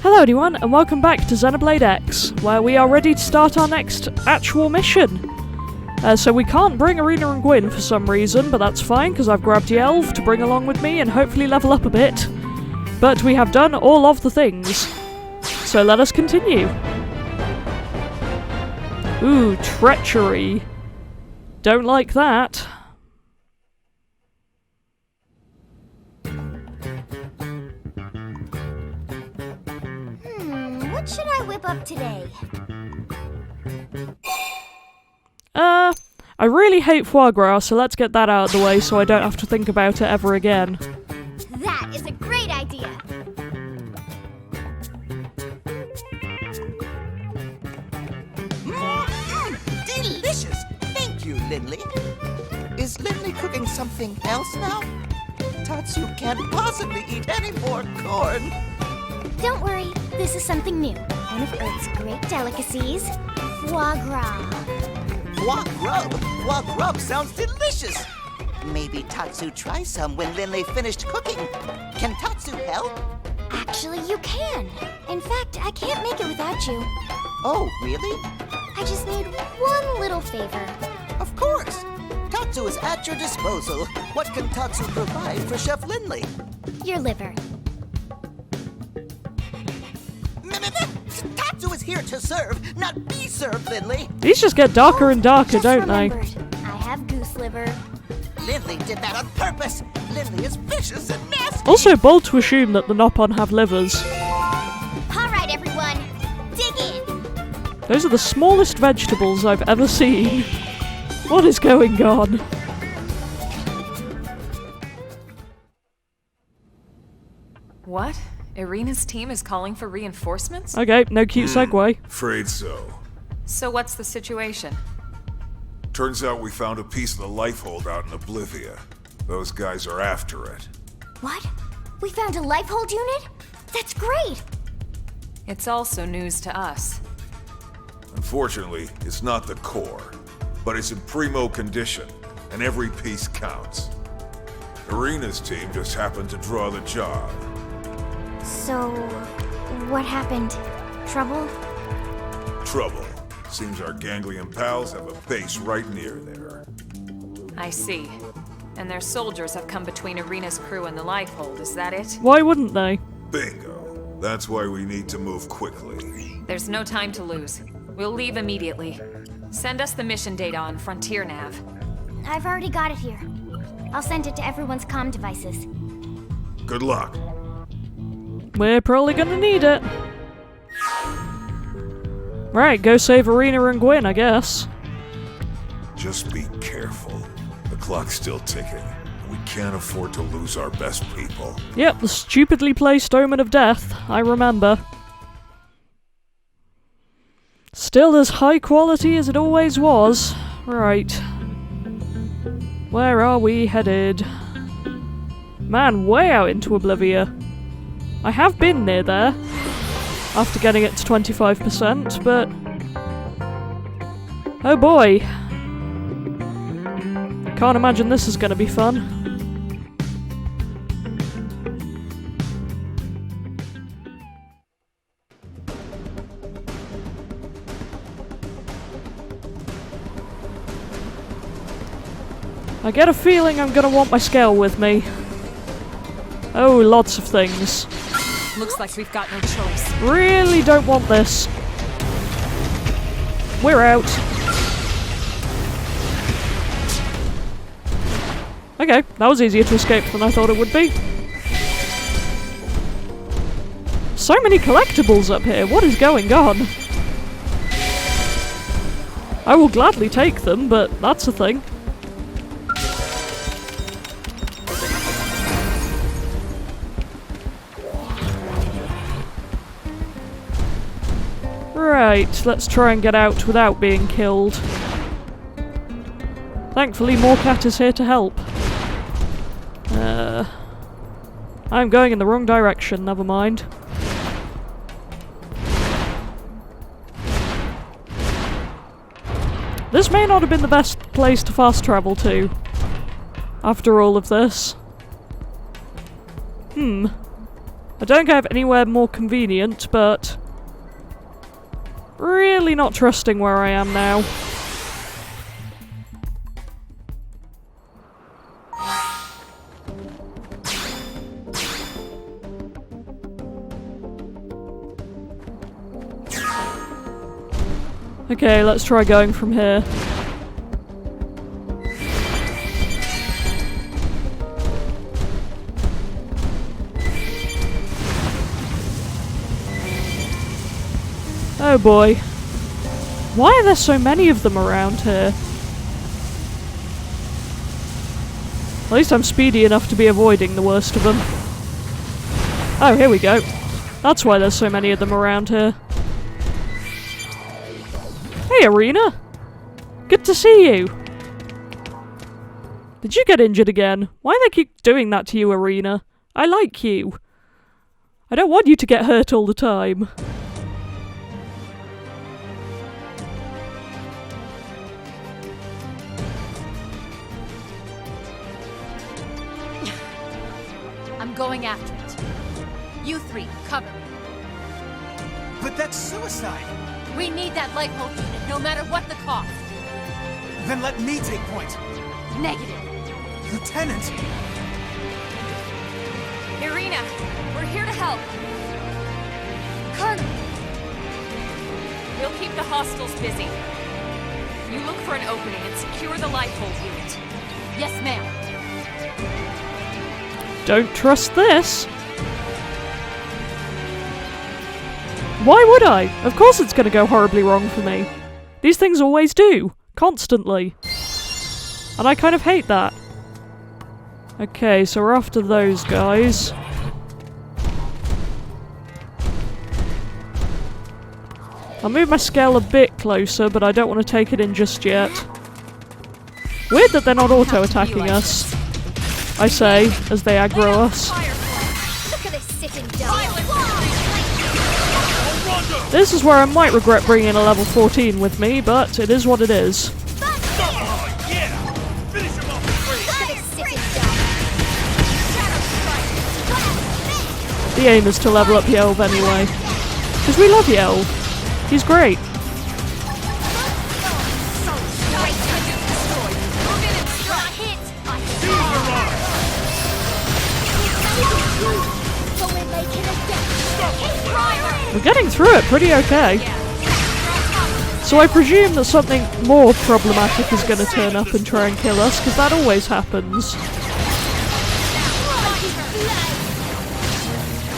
Hello everyone, and welcome back to Xenoblade X, where we are ready to start our next actual mission. So we can't bring Aurora and Gwyn for some reason, but that's fine, because I've grabbed the elf to bring along with me and hopefully level up a bit. But we have done all of the things. So let us continue. Ooh, treachery. Don't like that. What should I whip up today? I really hate foie gras, so let's get that out of the way so I don't have to think about it ever again. That is a great idea! Delicious! Thank you, Lindley. Is Lindley cooking something else now? Tatsu can't possibly eat any more corn. Don't worry, this is something new. One of Earth's great delicacies, foie gras. Foie grub? Foie grub sounds delicious! Maybe Tatsu tries some when Lindley finished cooking. Can Tatsu help? Actually, you can. In fact, I can't make it without you. Oh, really? I just need one little favor. Of course! Tatsu is at your disposal. What can Tatsu provide for Chef Lindley? Your liver. Tatsu is here to serve, not be served, Lindley. These just get darker and darker, Just don't they? remembered, I have goose liver. Lindley did that on purpose. Lindley is vicious and nasty. Also bold to assume that the Nopon have livers. All right, everyone, dig in. Those are the smallest vegetables I've ever seen. What is going on? What? Irina's team is calling for reinforcements? Okay, no cute segue. Afraid so. So what's the situation? Turns out we found a piece of the life hold out in Oblivia. Those guys are after it. What? We found a life hold unit? That's great! It's also news to us. Unfortunately, it's not the core, but it's in primo condition, and every piece counts. Irina's team just happened to draw the job. So, what happened? Trouble? Trouble. Seems our ganglion pals have a base right near there. I see. And their soldiers have come between Irina's crew and the life hold, is that it? Why wouldn't they? Bingo. That's why we need to move quickly. There's no time to lose. We'll leave immediately. Send us the mission data on Frontier Nav. I've already got it here. I'll send it to everyone's comm devices. Good luck. We're probably gonna need it. Right, go save Aurora and Gwyn, I guess. Just be careful. The clock's still ticking. We can't afford to lose our best people. Yep, the stupidly placed Omen of Death, I remember. Still as high quality as it always was. Right. Where are we headed? Man, way out into Oblivia. I have been near there, after getting it to 25%, but... oh boy. Can't imagine this is gonna be fun. I get a feeling I'm gonna want my scale with me. Oh, lots of things. Looks like we've got no choice. Really don't want this. We're out. Okay, that was easier to escape than I thought it would be. So many collectibles up here, what is going on? I will gladly take them, but that's a thing. Right, let's try and get out without being killed. Thankfully, Morcat is here to help. I'm going in the wrong direction, never mind. This may not have been the best place to fast travel to, after all of this. I don't have anywhere more convenient, but really not trusting where I am now. Okay, let's try going from here. Oh boy. Why are there so many of them around here? At least I'm speedy enough to be avoiding the worst of them. Oh, here we go. That's why there's so many of them around here. Hey, Arena! Good to see you! Did you get injured again? Why do they keep doing that to you, Arena? I like you. I don't want you to get hurt all the time. I'm going after it. You three, cover me. But that's suicide! We need that light bulb unit, no matter what the cost. Then let me take point! Negative. Lieutenant! Irina, we're here to help. Colonel! We'll keep the hostiles busy. You look for an opening and secure the light hold unit. Yes, ma'am. Don't trust this. Why would I? Of course it's going to go horribly wrong for me. These things always do. Constantly. And I kind of hate that. Okay, so we're after those guys. I'll move my scale a bit closer, but I don't want to take it in just yet. Weird that they're not auto-attacking us. I say, as they aggro us. Look at this sitting duck. This is where I might regret bringing a level 14 with me, but it is what it is. Look at this sitting duck. The aim is to level up Yelv anyway. Because we love Yelv. He's great. We're getting through it pretty okay. So I presume that something more problematic is going to turn up and try and kill us, because that always happens.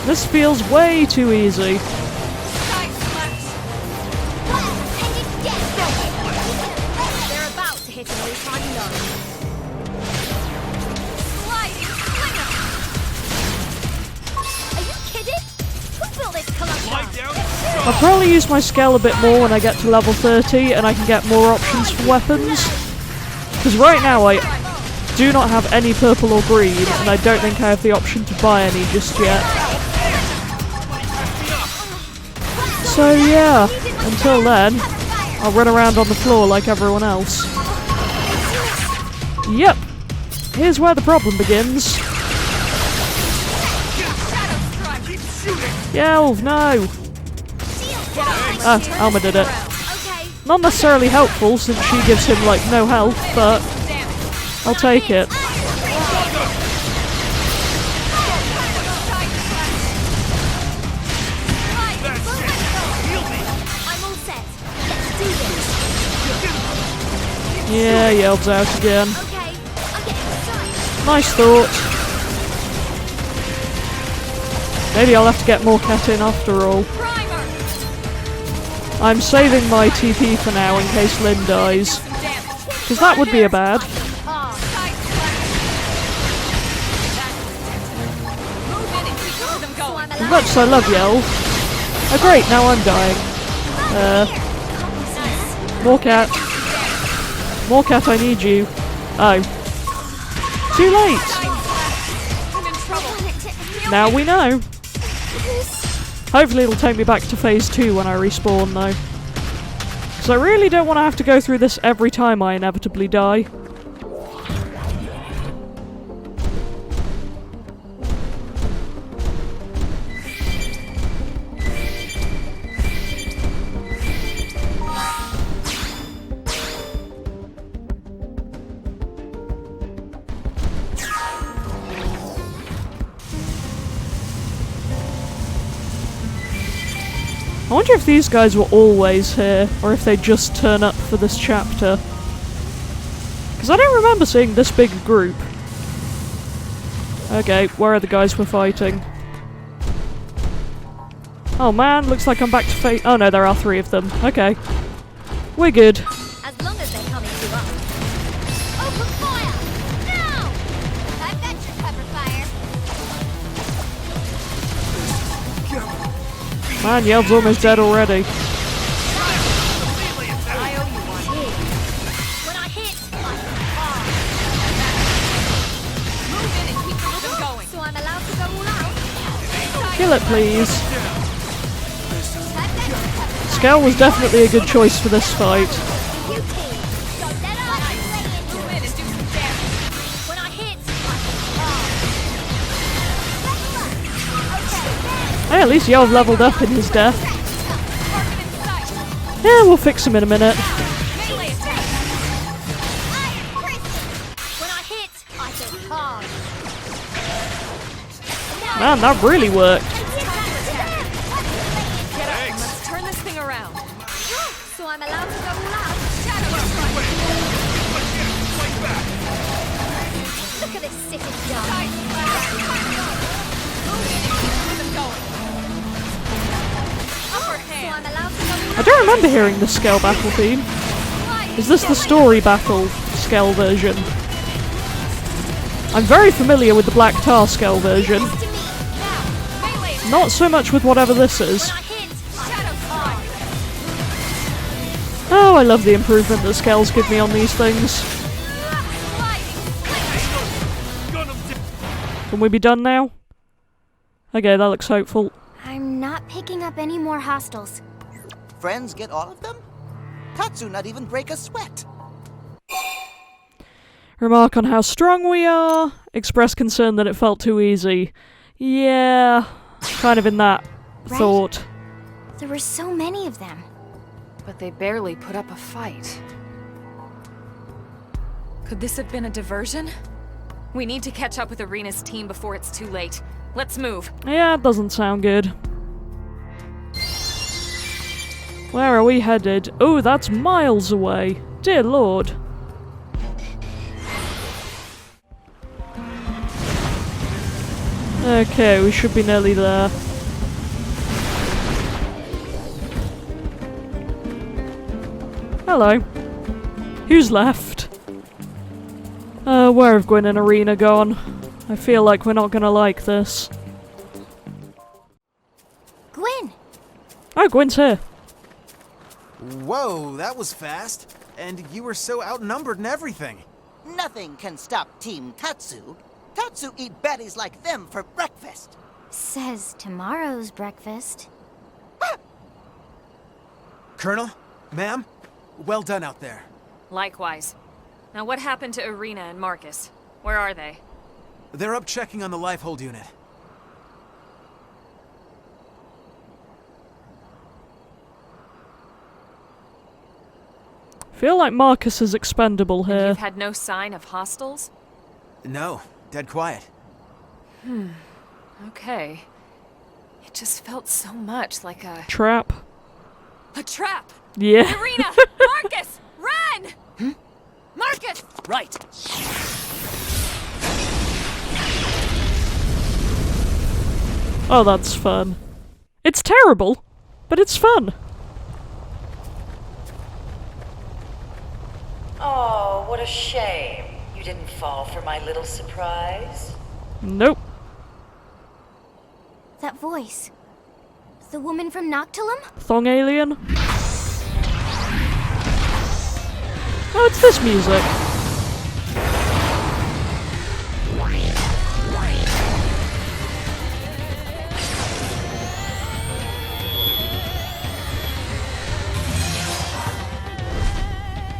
This feels way too easy. They're about to hit an all-time low. Are you kidding? Who built this collection? I'll probably use my scale a bit more when I get to level 30 and I can get more options for weapons. Because right now I do not have any purple or green, and I don't think I have the option to buy any just yet. So yeah, until then, I'll run around on the floor like everyone else. Yep, here's where the problem begins. Yelv, no! Ah, Elma did it. Not necessarily helpful since she gives him like no health, but I'll take it. Yeah, Yelv's out again. Nice thought. Maybe I'll have to get more cat in after all. I'm saving my TP for now in case Lynn dies. Because that would be a bad. As much as I love Yelv. Oh great, now I'm dying. More cat. More cat, I need you. Oh. Too late! Now we know. Hopefully it'll take me back to phase 2 when I respawn though. Because I really don't want to have to go through this every time I inevitably die. I wonder if these guys were always here, or if they just turn up for this chapter. Because I don't remember seeing this big a group. Okay, where are the guys we're fighting? Oh man, looks like I'm back to fate. Oh no, there are 3 of them. Okay. We're good. As long as they come into us. Open fire! Now! I've got your cover fire. Man, Yelv's almost dead already. I owe you one. When I hit, Move in and keep the rhythm going. so I'm allowed to go all out. Kill it, please. I've got your cover. Scale was definitely a good choice for this fight. You team. So let us play into Move in and do some damage. When I hit, Hey, at least Yelv leveled up in his death. Target in sight. Yeah, we'll fix him in a minute. Melee attack. when I hit, I think hard. Man, that really worked. Get up and let's turn this thing around. So I'm allowed to go all out. Shadow strike. Look at this city done. Tight. Move in and keep the rhythm going. Upper So hand. I'm allowed to go all I don't remember hearing the Scale battle theme. Is this the story battle Scale version? I'm very familiar with the Black Tar Scale version. to me. Now. Melee attack. Not so much with whatever this is. When I hit, Shadow strike. Oh, I love the improvement that Scales give me on these things. Can we be done now? Okay, that looks hopeful. I'm not picking up any more hostiles. Friends get all of them? Tatsu not even break a sweat. Remark on how strong we are. Express concern that it felt too easy. Yeah, kind of in that Right. thought. There were so many of them. But they barely put up a fight. Could this have been a diversion? We need to catch up with Arena's team before it's too late. Let's move. Yeah, it doesn't sound good. Where are we headed? Oh, that's miles away. Dear Lord. Okay, we should be nearly there. Hello. Who's left? Where have Gwyn and Arena gone? I feel like we're not gonna like this. Gwyn! Oh, Gwyn's here. Whoa, that was fast. And you were so outnumbered and everything. Nothing can stop Team Tatsu. Tatsu eat baddies like them for breakfast. Says tomorrow's breakfast. Colonel, ma'am, well done out there. Likewise. Now what happened to Arena and Marcus? Where are they? They're up checking on the life hold unit. Feel like Marcus is expendable And here. you've had no sign of hostiles? No, dead quiet. Okay. It just felt so much like a Trap. trap! Yeah. Arena! Marcus! Run! Marcus! Right. Oh, that's fun. It's terrible, but it's fun. Oh, what a shame. You didn't fall for my little surprise. Nope. That voice. The woman from Noctilum? Thong Alien. Oh, it's this music.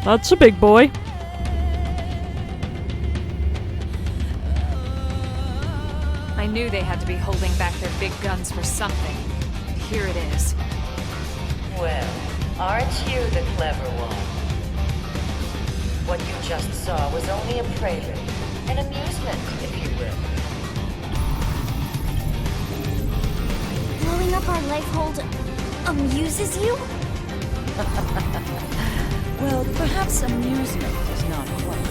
That's a big boy. I knew they had to be holding back their big guns for something. Here it is. Well, aren't you the clever one? What you just saw was only a prelude, an amusement, if you will. Blowing up our life hold amuses you? Well, perhaps amusement is not quite.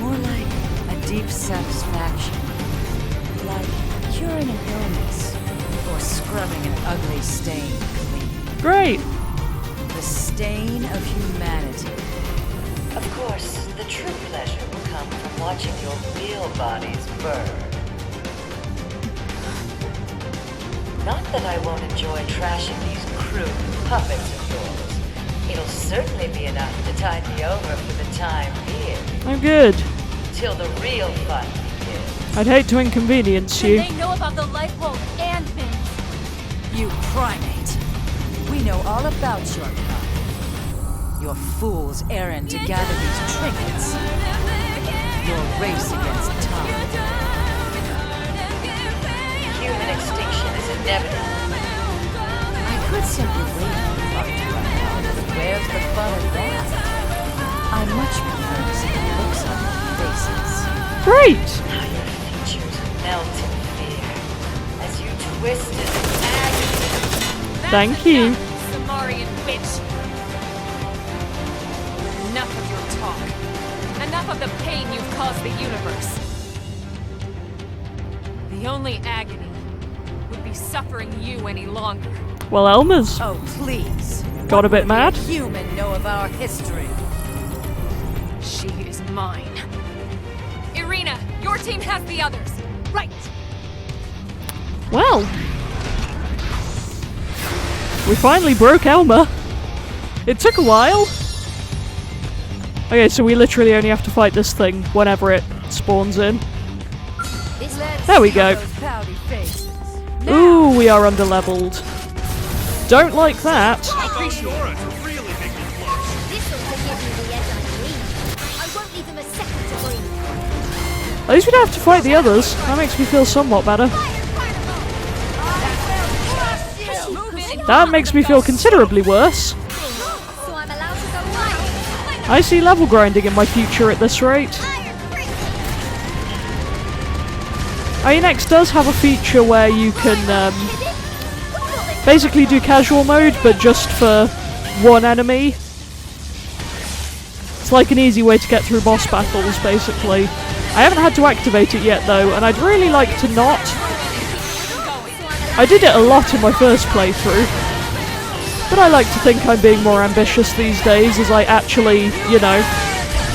More like a deep satisfaction. Like curing an illness or scrubbing an ugly stain clean. Great. The stain of humanity. Of course, the true pleasure will come from watching your real bodies burn. Not that I won't enjoy trashing these crude puppets of yours. It'll certainly be enough to tide me over for the time being. I'm good. Till the real fun begins. I'd hate to inconvenience you. They know about the life hold and pins. You primate. We know all about your kind. Your fool's errand to gather these trinkets. Your race against time. Human extinction is inevitable. I could simply wait for the clock to run out, but where's the fun of that? I much prefer to see the looks on your faces. Great. How your features melt in fear as you twist in agony. Thank you. Samarian bitch! Enough of your talk. Enough of the pain you've caused the universe. The only agony would be suffering you any longer. Well, Elma's Oh, please. got a bit What mad. would a human know of our history? She is mine. Irina, your team has the others. Right. Well, we finally broke Elma. It took a while. Okay, so we literally only have to fight this thing whenever it spawns in. There we go. Ooh, we are underleveled. Don't like that. Aurora to really make me blush. This'll give me the edge I need. I won't leave him a second to breathe. At least we don't have to fight the others. That makes me feel somewhat better. That makes me feel considerably worse. So I'm allowed to go right. I see level grinding in my future at this rate. ANX does have a feature where you can basically do casual mode, but just for one enemy. It's like an easy way to get through boss battles, basically. I haven't had to activate it yet, though, and I'd really like to not. I did it a lot in my first playthrough, but I like to think I'm being more ambitious these days as I actually, you know,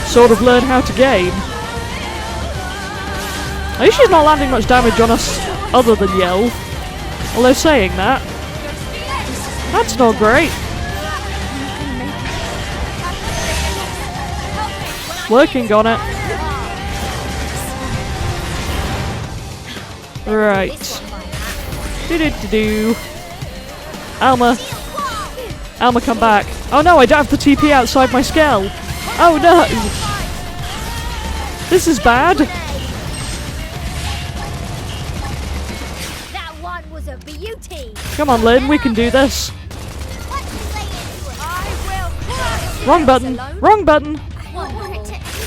sort of learn how to game. At least she's not landing much damage on us other than Yell. Although saying that, that's not great. Working on it. Right. Do-do-do-do. Elma. Elma, come back. Oh no, I don't have the TP outside my skull. Oh no! This is bad. That one was a beauty. Come on, Lynn, we can do this. Wrong button. Wrong button.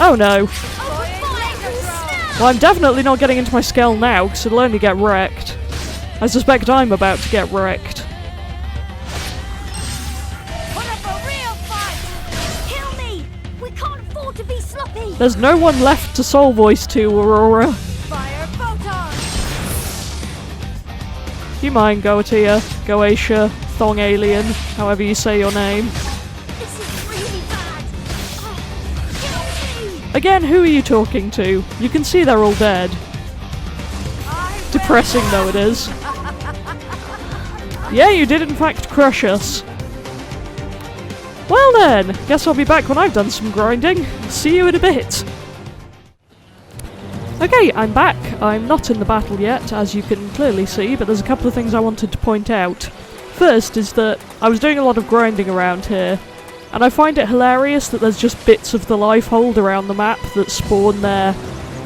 Oh no. Well, I'm definitely not getting into my skull now, because it'll only get wrecked. I suspect I'm about to get wrecked. There's no one left to soul voice to, Aurora. Do you mind, Goatia, Goatia, Thong Alien, however you say your name? This is really bad. Again, who are you talking to? You can see they're all dead. Depressing though it is. Yeah, you did in fact crush us. Well then, guess I'll be back when I've done some grinding. See you in a bit. Okay, I'm back. I'm not in the battle yet, as you can clearly see, but there's a couple of things I wanted to point out. First is that I was doing a lot of grinding around here, and I find it hilarious that there's just bits of the life hold around the map that spawn there.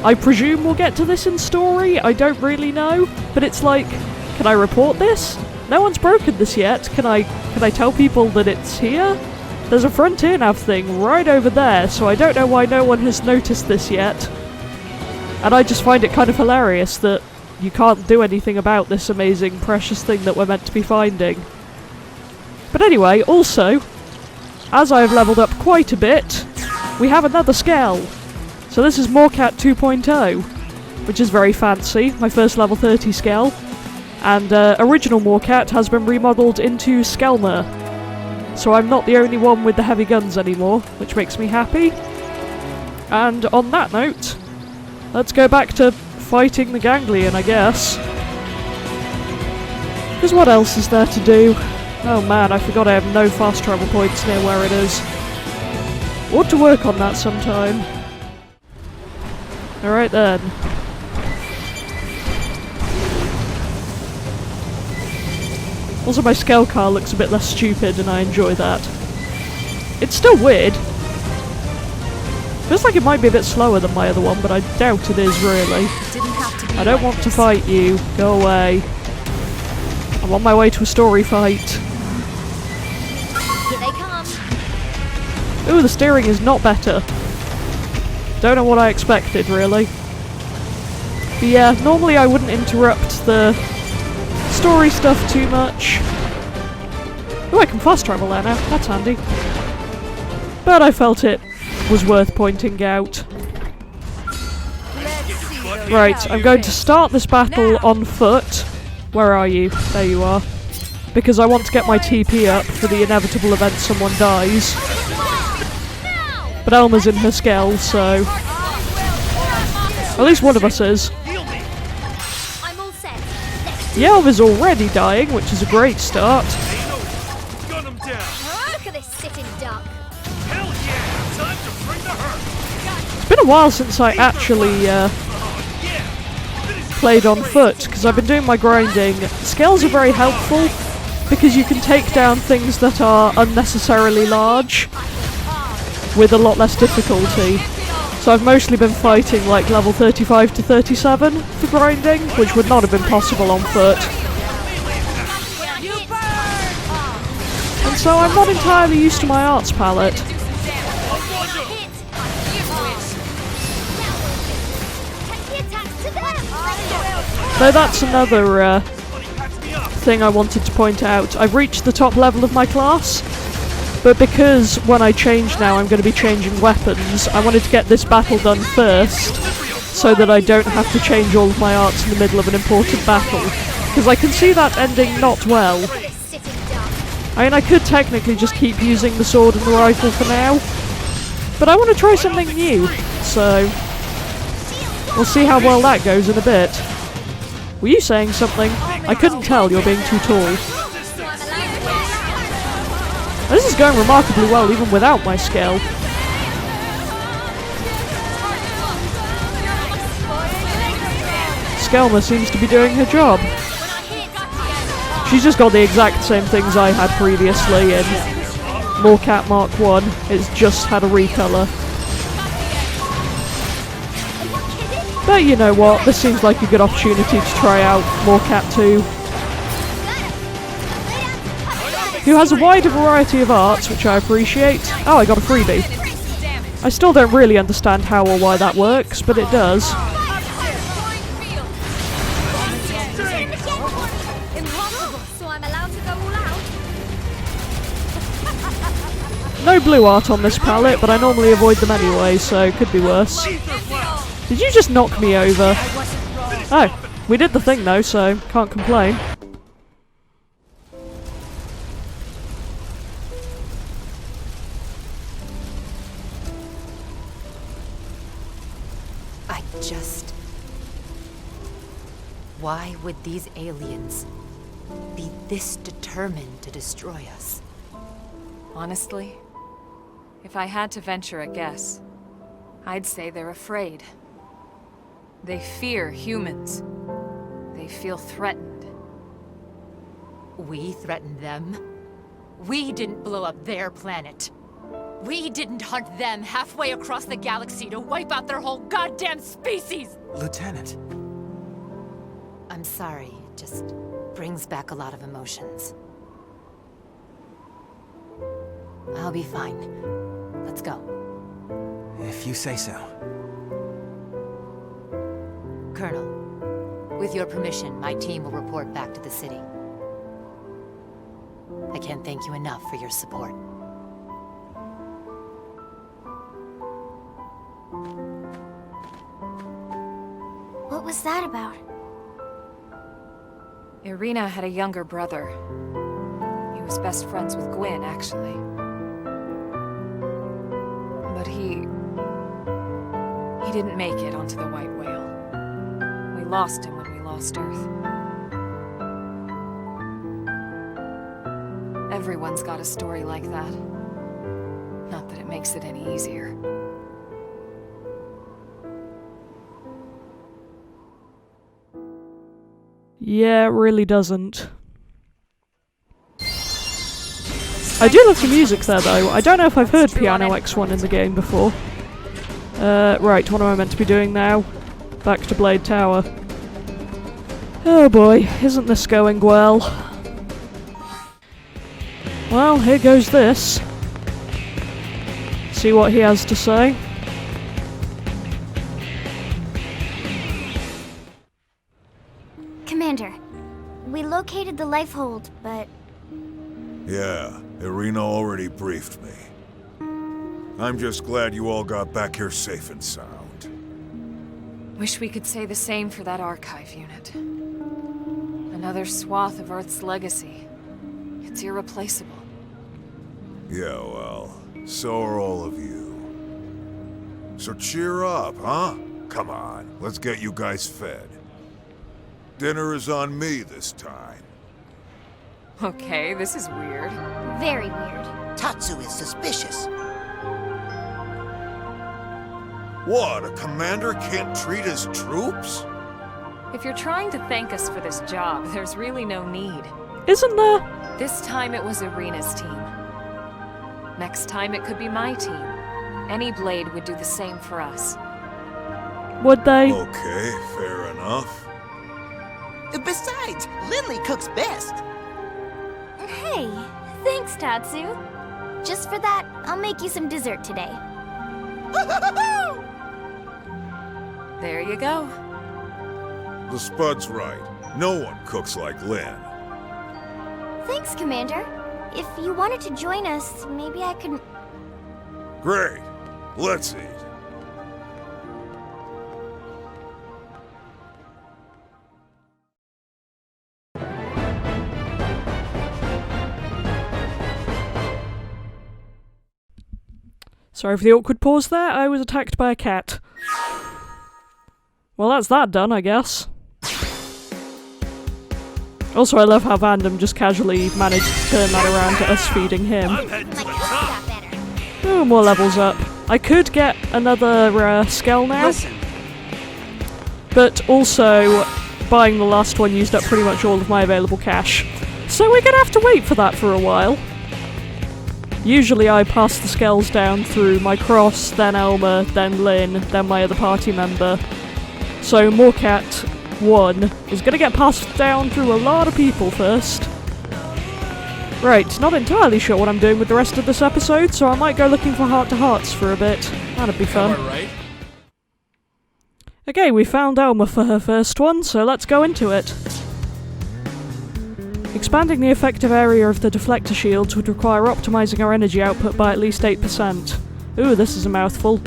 I presume we'll get to this in story, I don't really know, but it's like, can I report this? No one's broken this yet, can I tell people that it's here? There's a frontier nav thing right over there, so I don't know why no one has noticed this yet. And I just find it kind of hilarious that you can't do anything about this amazing, precious thing that we're meant to be finding. But anyway, also, as I have leveled up quite a bit, we have another scale. So this is Moorcat 2.0, which is very fancy, my first level 30 scale. And original Moorcat has been remodeled into Skelmer. So I'm not the only one with the heavy guns anymore, which makes me happy. And on that note, let's go back to fighting the Ganglion, I guess. Because what else is there to do? Oh man, I forgot I have no fast travel points near where it is. Ought to work on that sometime. Alright then. Also my scale car looks a bit less stupid and I enjoy that. It's still weird. Feels like it might be a bit slower than my other one, but I doubt it is really. I don't want to fight you. Go away. I'm on my way to a story fight. Here they come. Ooh, the steering is not better. Don't know what I expected, really. But yeah, normally I wouldn't interrupt the story stuff too much. Ooh, I can fast travel there now. That's handy. But I felt it was worth pointing out. Right, I'm going to start this battle on foot. Where are you? There you are. Because I want to get my TP up for the inevitable event someone dies. But Elma's in her scale, so... At least one of us is. I'm all set. The Elma's already dying, which is a great start. Look at this sitting duck. It's been a while since I actually played on foot, because I've been doing my grinding. Scales are very helpful, because you can take down things that are unnecessarily large with a lot less difficulty. So I've mostly been fighting like level 35 to 37 for grinding, which would not have been possible on foot. And so I'm not entirely used to my arts palette. Though that's another thing I wanted to point out. I've reached the top level of my class, but because when I change now I'm going to be changing weapons, I wanted to get this battle done first, so that I don't have to change all of my arts in the middle of an important battle. Because I can see that ending not well. I mean, I could technically just keep using the sword and the rifle for now, but I want to try something new, so we'll see how well that goes in a bit. Were you saying something? I couldn't tell, you're being too tall. This is going remarkably well even without my scale. Skelma seems to be doing her job. She's just got the exact same things I had previously in Moorcat Mark 1, it's just had a recolor. But you know what, this seems like a good opportunity to try out Moorcat 2. Who has a wider variety of arts, which I appreciate. Oh, I got a freebie. I still don't really understand how or why that works, but it does. No blue art on this palette, but I normally avoid them anyway, so it could be worse. Did you just knock me over? Oh, we did the thing though, so can't complain. Why would these aliens be this determined to destroy us? Honestly, if I had to venture a guess, I'd say they're afraid. They fear humans. They feel threatened. We threatened them. We didn't blow up their planet. We didn't hunt them halfway across the galaxy to wipe out their whole goddamn species! Lieutenant. I'm sorry, it just brings back a lot of emotions. I'll be fine. Let's go. If you say so. Colonel, with your permission, my team will report back to the city. I can't thank you enough for your support. What was that about? Irina had a younger brother. He was best friends with Gwyn, actually. But he didn't make it onto the White Whale. We lost him when we lost Earth. Everyone's got a story like that. Not that it makes it any easier. Yeah, it really doesn't. I do love the music there, though. I don't know if I've heard Piano X1 in the game before. Right, what am I meant to be doing now? Back to Blade Tower. Oh boy, isn't this going well? Well, here goes this. See what he has to say. Commander, we located the life hold, but Yeah, Irina already briefed me. I'm just glad you all got back here safe and sound. Wish we could say the same for that archive unit. Another swath of Earth's legacy. It's irreplaceable. Yeah, well, so are all of you. So cheer up, huh? Come on, let's get you guys fed. Dinner is on me this time. Okay, this is weird. very weird. Tatsu is suspicious. What, a commander can't treat his troops? If you're trying to thank us for this job, there's really no need. Isn't there? This time it was Irina's team. Next time it could be my team. Any blade would do the same for us. Would they? Okay, fair enough. Besides, Lindley cooks best. Hey, thanks, Tatsu. Just for that, I'll make you some dessert today. There you go. The Spud's right. No one cooks like Lynn. Thanks, Commander. If you wanted to join us, maybe I could... Great. Let's eat. Sorry for the awkward pause there, I was attacked by a cat. Well, that's that done, I guess. Also, I love how Vandam just casually managed to turn that around to us feeding him. My cook got better. Oh, more levels up. I could get another Skell now, but also buying the last one used up pretty much all of my available cash. So we're gonna have to wait for that for a while. Usually I pass the Skells down through my Cross, then Elma, then Lynn, then my other party member. So Morcat 1 is gonna get passed down through a lot of people first. Right, not entirely sure what I'm doing with the rest of this episode, so I might go looking for heart-to-hearts for a bit. That'd be fun. Right? Okay, we found Elma for her first one, so let's go into it. Expanding the effective area of the deflector shields would require optimizing our energy output by at least 8%. Ooh, this is a mouthful.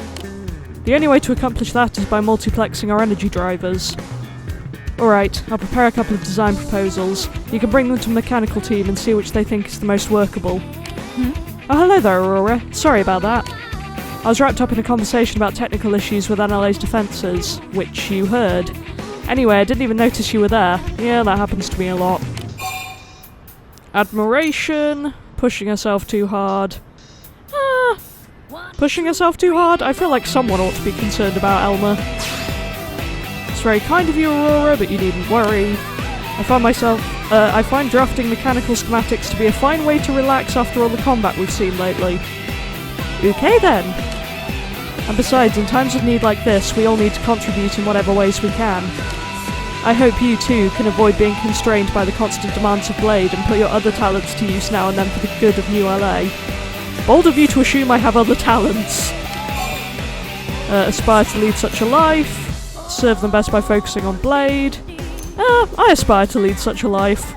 The only way to accomplish that is by multiplexing our energy drivers. Alright, I'll prepare a couple of design proposals. You can bring them to the mechanical team and see which they think is the most workable. Oh, hello there, Aurora. Sorry about that. I was wrapped up in a conversation about technical issues with NLA's defences, which you heard. Anyway, I didn't even notice you were there. Yeah, that happens to me a lot. Admiration. Pushing herself too hard. Pushing herself too hard? I feel like someone ought to be concerned about Elma. It's very kind of you, Aurora, but you needn't worry. I find drafting mechanical schematics to be a fine way to relax after all the combat we've seen lately. Okay then. And besides, in times of need like this, we all need to contribute in whatever ways we can. I hope you too can avoid being constrained by the constant demands of Blade and put your other talents to use now and then for the good of New LA. Bold of you to assume I have other talents. Aspire to lead such a life. Serve them best by focusing on Blade. I aspire to lead such a life.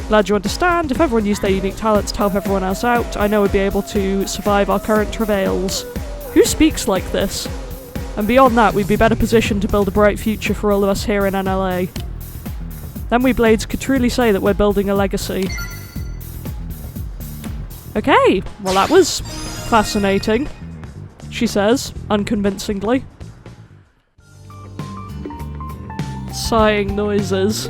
Glad you understand. If everyone used their unique talents to help everyone else out, I know we'd be able to survive our current travails. Who speaks like this? And beyond that, we'd be better positioned to build a bright future for all of us here in NLA. Then we Blades could truly say that we're building a legacy. Okay, well that was fascinating, she says, unconvincingly. Sighing noises.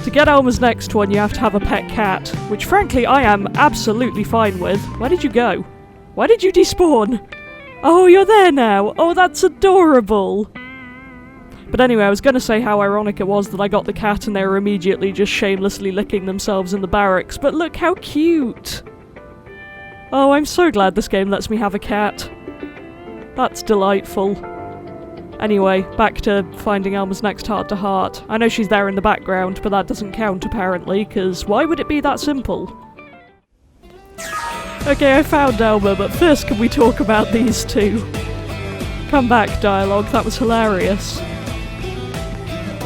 To get Elma's next one, you have to have a pet cat, which frankly I am absolutely fine with. Where did you go? Why did you despawn? Oh, you're there now! Oh, that's adorable! But anyway, I was gonna say how ironic it was that I got the cat and they were immediately just shamelessly licking themselves in the barracks, but look how cute! Oh, I'm so glad this game lets me have a cat. That's delightful. Anyway, back to finding Elma's next heart-to-heart. I know she's there in the background, but that doesn't count apparently, because why would it be that simple? Okay, I found Elma, but first can we talk about these two? Come back, dialogue, that was hilarious.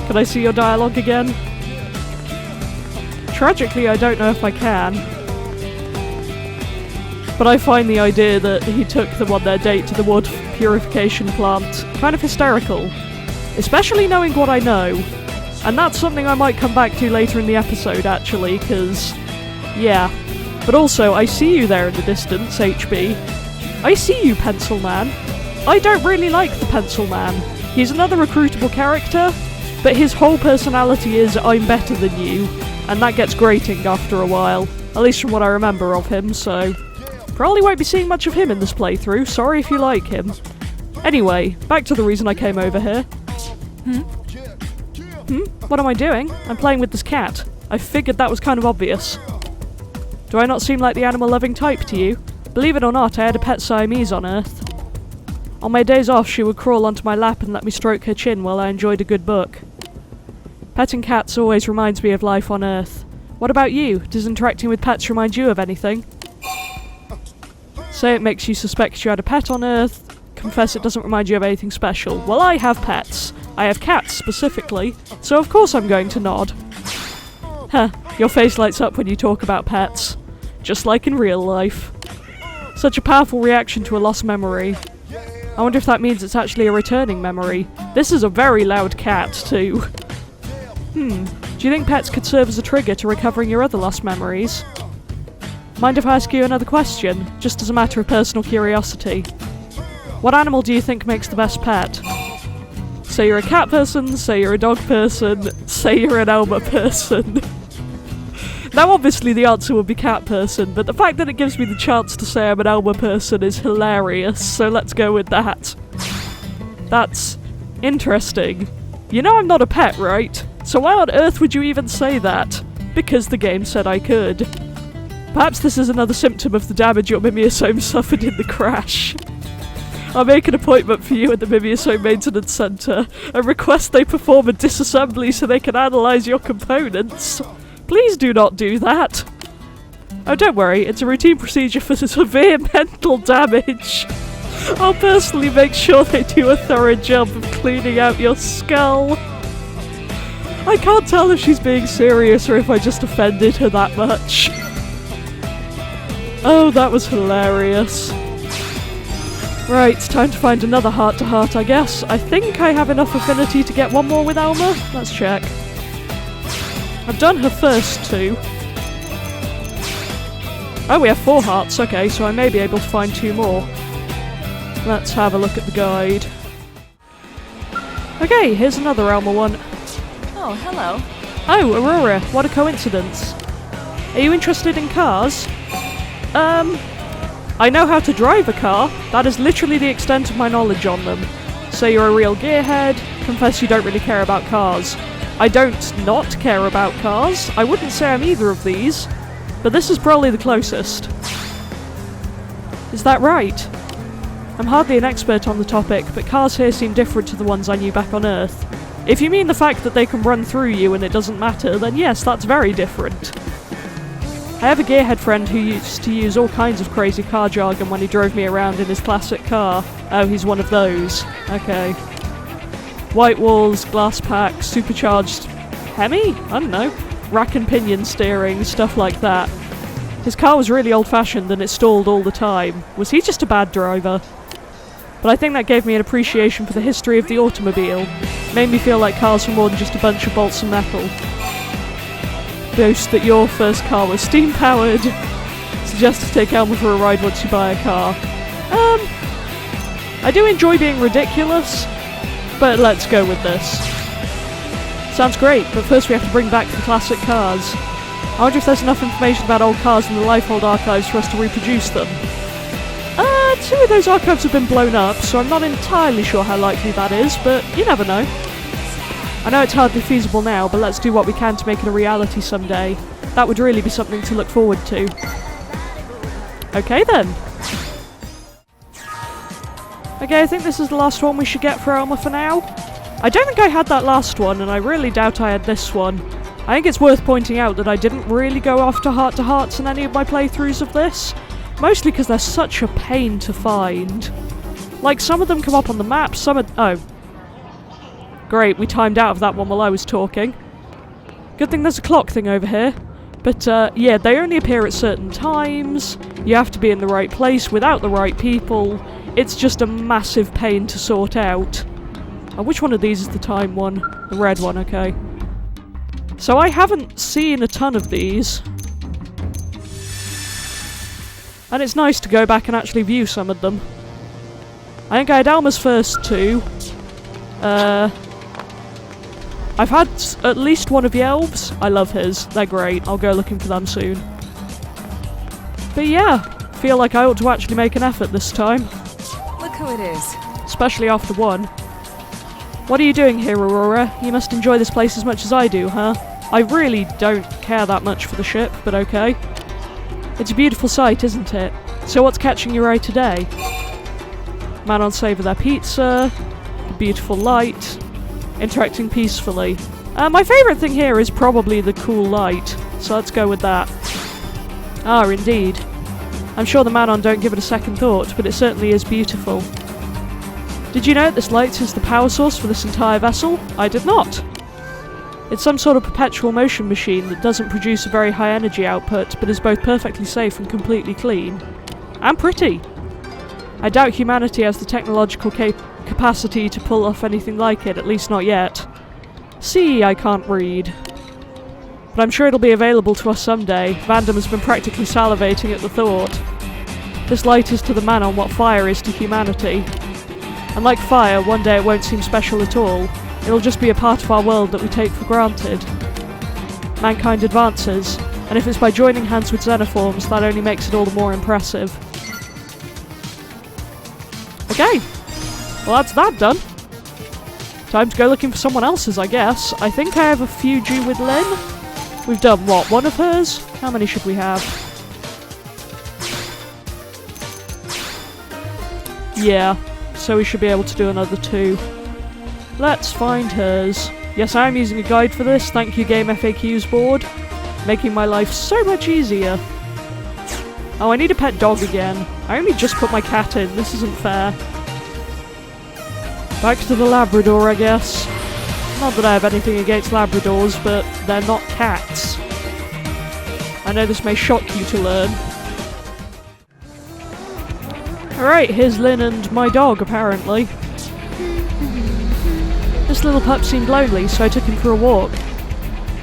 Can I see your dialogue again? Tragically, I don't know if I can. But I find the idea that he took them on their date to the wood purification plant kind of hysterical. Especially knowing what I know. And that's something I might come back to later in the episode, actually, because... yeah. But also, I see you there in the distance, HB. I see you, Pencil Man. I don't really like the Pencil Man. He's another recruitable character, but his whole personality is, I'm better than you. And that gets grating after a while. At least from what I remember of him, so... probably won't be seeing much of him in this playthrough, sorry if you like him. Anyway, back to the reason I came over here. What am I doing? I'm playing with this cat. I figured that was kind of obvious. Do I not seem like the animal-loving type to you? Believe it or not, I had a pet Siamese on Earth. On my days off, she would crawl onto my lap and let me stroke her chin while I enjoyed a good book. Petting cats always reminds me of life on Earth. What about you? Does interacting with pets remind you of anything? Say it makes you suspect you had a pet on Earth. Confess it doesn't remind you of anything special. Well, I have pets. I have cats, specifically. So of course I'm going to nod. Huh, your face lights up when you talk about pets. Just like in real life. Such a powerful reaction to a lost memory. I wonder if that means it's actually a returning memory. This is a very loud cat, too. Do you think pets could serve as a trigger to recovering your other lost memories? Mind if I ask you another question, just as a matter of personal curiosity? What animal do you think makes the best pet? Say you're a cat person, say you're a dog person, say you're an Elma person. Now obviously the answer would be cat person, but the fact that it gives me the chance to say I'm an Elma person is hilarious, so let's go with that. That's interesting. You know I'm not a pet, right? So why on earth would you even say that? Because the game said I could. Perhaps this is another symptom of the damage your Mimiosome suffered in the crash. I'll make an appointment for you at the Mimiosome Maintenance Centre and request they perform a disassembly so they can analyse your components. Please do not do that. Oh, don't worry, it's a routine procedure for severe mental damage. I'll personally make sure they do a thorough job of cleaning out your skull. I can't tell if she's being serious or if I just offended her that much. Oh, that was hilarious. Right, time to find another heart-to-heart, I guess. I think I have enough affinity to get one more with Elma. Let's check. I've done her first two. Oh, we have 4 hearts. Okay, so I may be able to find 2 more. Let's have a look at the guide. Okay, here's another Elma one. Oh, hello. Oh, Aurora, what a coincidence. Are you interested in cars? I know how to drive a car. That is literally the extent of my knowledge on them. Say you're a real gearhead, confess you don't really care about cars. I don't not care about cars. I wouldn't say I'm either of these, but this is probably the closest. Is that right? I'm hardly an expert on the topic, but cars here seem different to the ones I knew back on Earth. If you mean the fact that they can run through you and it doesn't matter, then yes, that's very different. I have a gearhead friend who used to use all kinds of crazy car jargon when he drove me around in his classic car. Oh, he's one of those. Okay. White walls, glass pack, supercharged Hemi? I don't know. rack and pinion steering, stuff like that. His car was really old-fashioned and it stalled all the time. Was he just a bad driver? But I think that gave me an appreciation for the history of the automobile. Made me feel like cars were more than just a bunch of bolts and metal. Boast that your first car was steam-powered. Suggest to take Elma for a ride once you buy a car. I do enjoy being ridiculous, but let's go with this. Sounds great, but first we have to bring back the classic cars. I wonder if there's enough information about old cars in the Lifehold archives for us to reproduce them. 2 of those archives have been blown up, so I'm not entirely sure how likely that is, but you never know. I know it's hardly feasible now, but let's do what we can to make it a reality someday. That would really be something to look forward to. Okay then. Okay, I think this is the last one we should get for Elma for now. I don't think I had that last one, and I really doubt I had this one. I think it's worth pointing out that I didn't really go after heart-to-hearts in any of my playthroughs of this. Mostly because they're such a pain to find. Like, some of them come up on the map, some are... Oh. Great, we timed out of that one while I was talking. Good thing there's a clock thing over here. But, yeah, they only appear at certain times. You have to be in the right place without the right people. It's just a massive pain to sort out. Oh, which one of these is the time one? The red one, okay. So I haven't seen a ton of these. And it's nice to go back and actually view some of them. I think I had Elma's first 2. I've had at least one of the elves. I love his. They're great. I'll go looking for them soon. But yeah, feel like I ought to actually make an effort this time. Look who it is. Especially after one. What are you doing here, Aurora? You must enjoy this place as much as I do, huh? I really don't care that much for the ship, but okay. It's a beautiful sight, isn't it? So what's catching your eye today? Man on savour their pizza, the beautiful light, interacting peacefully. My favourite thing here is probably the cool light, so let's go with that. Ah, indeed. I'm sure the Manon don't give it a second thought, but it certainly is beautiful. Did you know this light is the power source for this entire vessel? I did not. It's some sort of perpetual motion machine that doesn't produce a very high energy output, but is both perfectly safe and completely clean. And pretty! I doubt humanity has the technological capacity to pull off anything like it, at least not yet. See, I can't read. But I'm sure it'll be available to us someday. Vandam has been practically salivating at the thought. This light is to the Manon what fire is to humanity. And like fire, one day it won't seem special at all. It'll just be a part of our world that we take for granted. Mankind advances, and if it's by joining hands with xenoforms, that only makes it all the more impressive. Okay, well that's that done. Time to go looking for someone else's, I guess. I think I have a few due with Lynn. We've done, what, one of hers? How many should we have? Yeah, so we should be able to do another 2. Let's find hers. Yes, I am using a guide for this. Thank you, Game FAQs board. Making my life so much easier. Oh, I need a pet dog again. I only just put my cat in. This isn't fair. Back to the Labrador, I guess. Not that I have anything against Labradors, but they're not cats. I know this may shock you to learn. Alright, here's Lynn and my dog, apparently. This little pup seemed lonely, so I took him for a walk.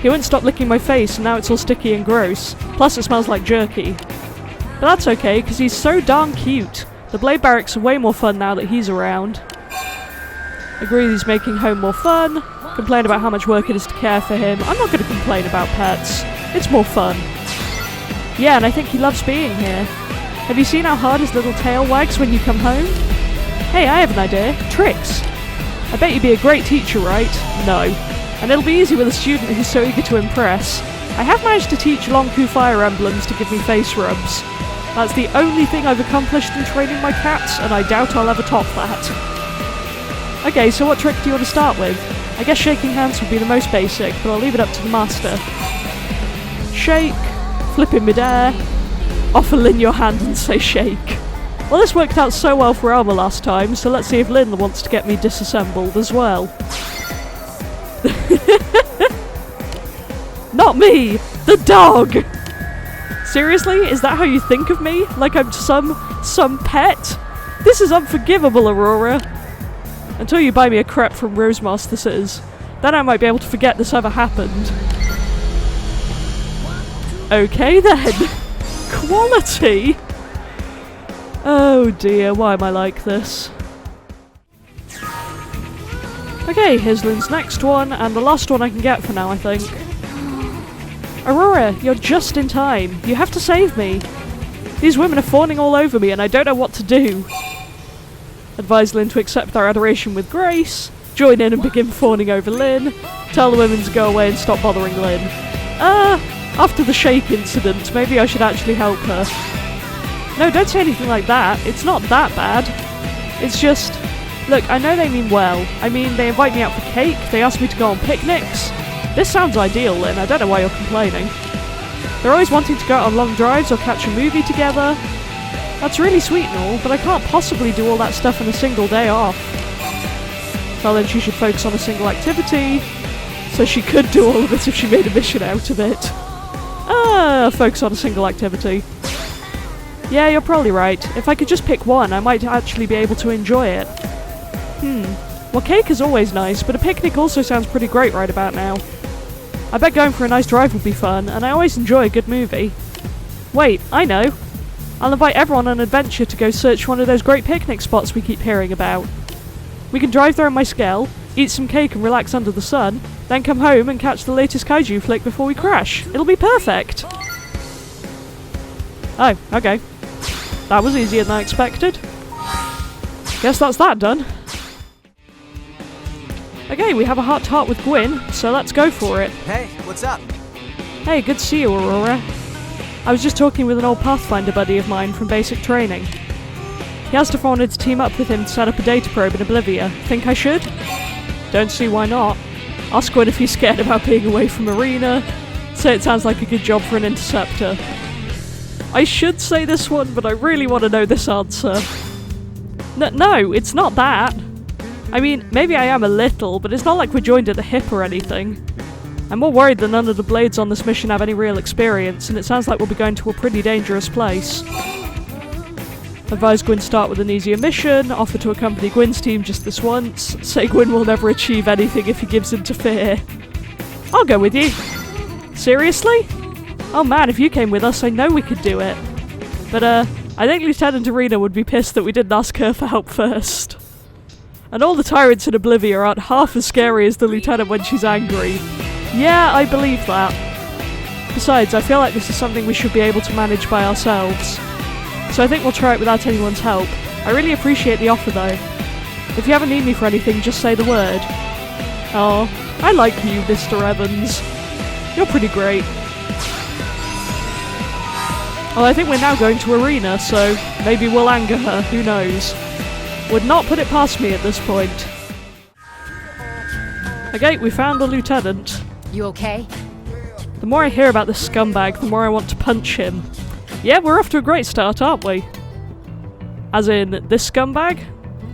He wouldn't stop licking my face, and now it's all sticky and gross. Plus it smells like jerky. But that's okay, because he's so darn cute. The Blade Barracks are way more fun now that he's around. Agree he's making home more fun. Complain about how much work it is to care for him. I'm not going to complain about pets. It's more fun. Yeah, and I think he loves being here. Have you seen how hard his little tail wags when you come home? Hey, I have an idea. Tricks. I bet you'd be a great teacher, right? No. And it'll be easy with a student who's so eager to impress. I have managed to teach Lonku Fire Emblems to give me face rubs. That's the only thing I've accomplished in training my cats, and I doubt I'll ever top that. Okay, so what trick do you want to start with? I guess shaking hands would be the most basic, but I'll leave it up to the master. Shake, flip in midair, offer Lynn your hand and say shake. Well, this worked out so well for Elma last time, so let's see if Lynn wants to get me disassembled as well. No! Not me! The dog! Seriously? Is that how you think of me? Like I'm some pet? This is unforgivable, Aurora. Until you buy me a crepe from Rosemaster Scissors. Then I might be able to forget this ever happened. Okay then. Quality? Oh dear, why am I like this? Okay, here's Lynn's next one, and the last one I can get for now, I think. Aurora, you're just in time. You have to save me. These women are fawning all over me and I don't know what to do. Advise Lynn to accept their adoration with grace, join in and begin fawning over Lynn, tell the women to go away and stop bothering Lynn. After the shake incident, maybe I should actually help her. No, don't say anything like that. It's not that bad. It's just... Look, I know they mean well. I mean, they invite me out for cake, they ask me to go on picnics. This sounds ideal, Lynn. I don't know why you're complaining. They're always wanting to go out on long drives or catch a movie together. That's really sweet and all, but I can't possibly do all that stuff in a single day off. Tell Lynn she should focus on a single activity, so she could do all of it if she made a mission out of it. Focus on a single activity. Yeah, you're probably right. If I could just pick one, I might actually be able to enjoy it. Well, cake is always nice, but a picnic also sounds pretty great right about now. I bet going for a nice drive would be fun, and I always enjoy a good movie. Wait, I know. I'll invite everyone on an adventure to go search one of those great picnic spots we keep hearing about. We can drive there in my Skell, eat some cake and relax under the sun, then come home and catch the latest kaiju flick before we crash. It'll be perfect! Oh, okay. That was easier than I expected. Guess that's that done. Okay, we have a heart-to-heart with Gwyn, so let's go for it. Hey, what's up? Hey, good to see you, Aurora. I was just talking with an old Pathfinder buddy of mine from basic training. He asked if I wanted to team up with him to set up a data probe in Oblivia. Think I should? Don't see why not. Ask Gwyn if he's scared about being away from Arena. Say it sounds like a good job for an interceptor. I should say this one, but I really want to know this answer. No, it's not that. I mean, maybe I am a little, but it's not like we're joined at the hip or anything. I'm more worried that none of the blades on this mission have any real experience, and it sounds like we'll be going to a pretty dangerous place. Advise Gwyn start with an easier mission, offer to accompany Gwyn's team just this once, say Gwyn will never achieve anything if he gives in to fear. I'll go with you. Seriously? Oh man, if you came with us, I know we could do it. But I think Lieutenant Arena would be pissed that we didn't ask her for help first. And all the tyrants in Oblivia aren't half as scary as the Lieutenant when she's angry. Yeah, I believe that. Besides, I feel like this is something we should be able to manage by ourselves. So I think we'll try it without anyone's help. I really appreciate the offer though. If you ever need me for anything, just say the word. Oh, I like you, Mr. Evans. You're pretty great. Well, I think we're now going to Arena, so maybe we'll anger her, who knows. Would not put it past me at this point. Okay, we found the Lieutenant. You okay? The more I hear about this scumbag, the more I want to punch him. Yeah, we're off to a great start, aren't we? As in, this scumbag?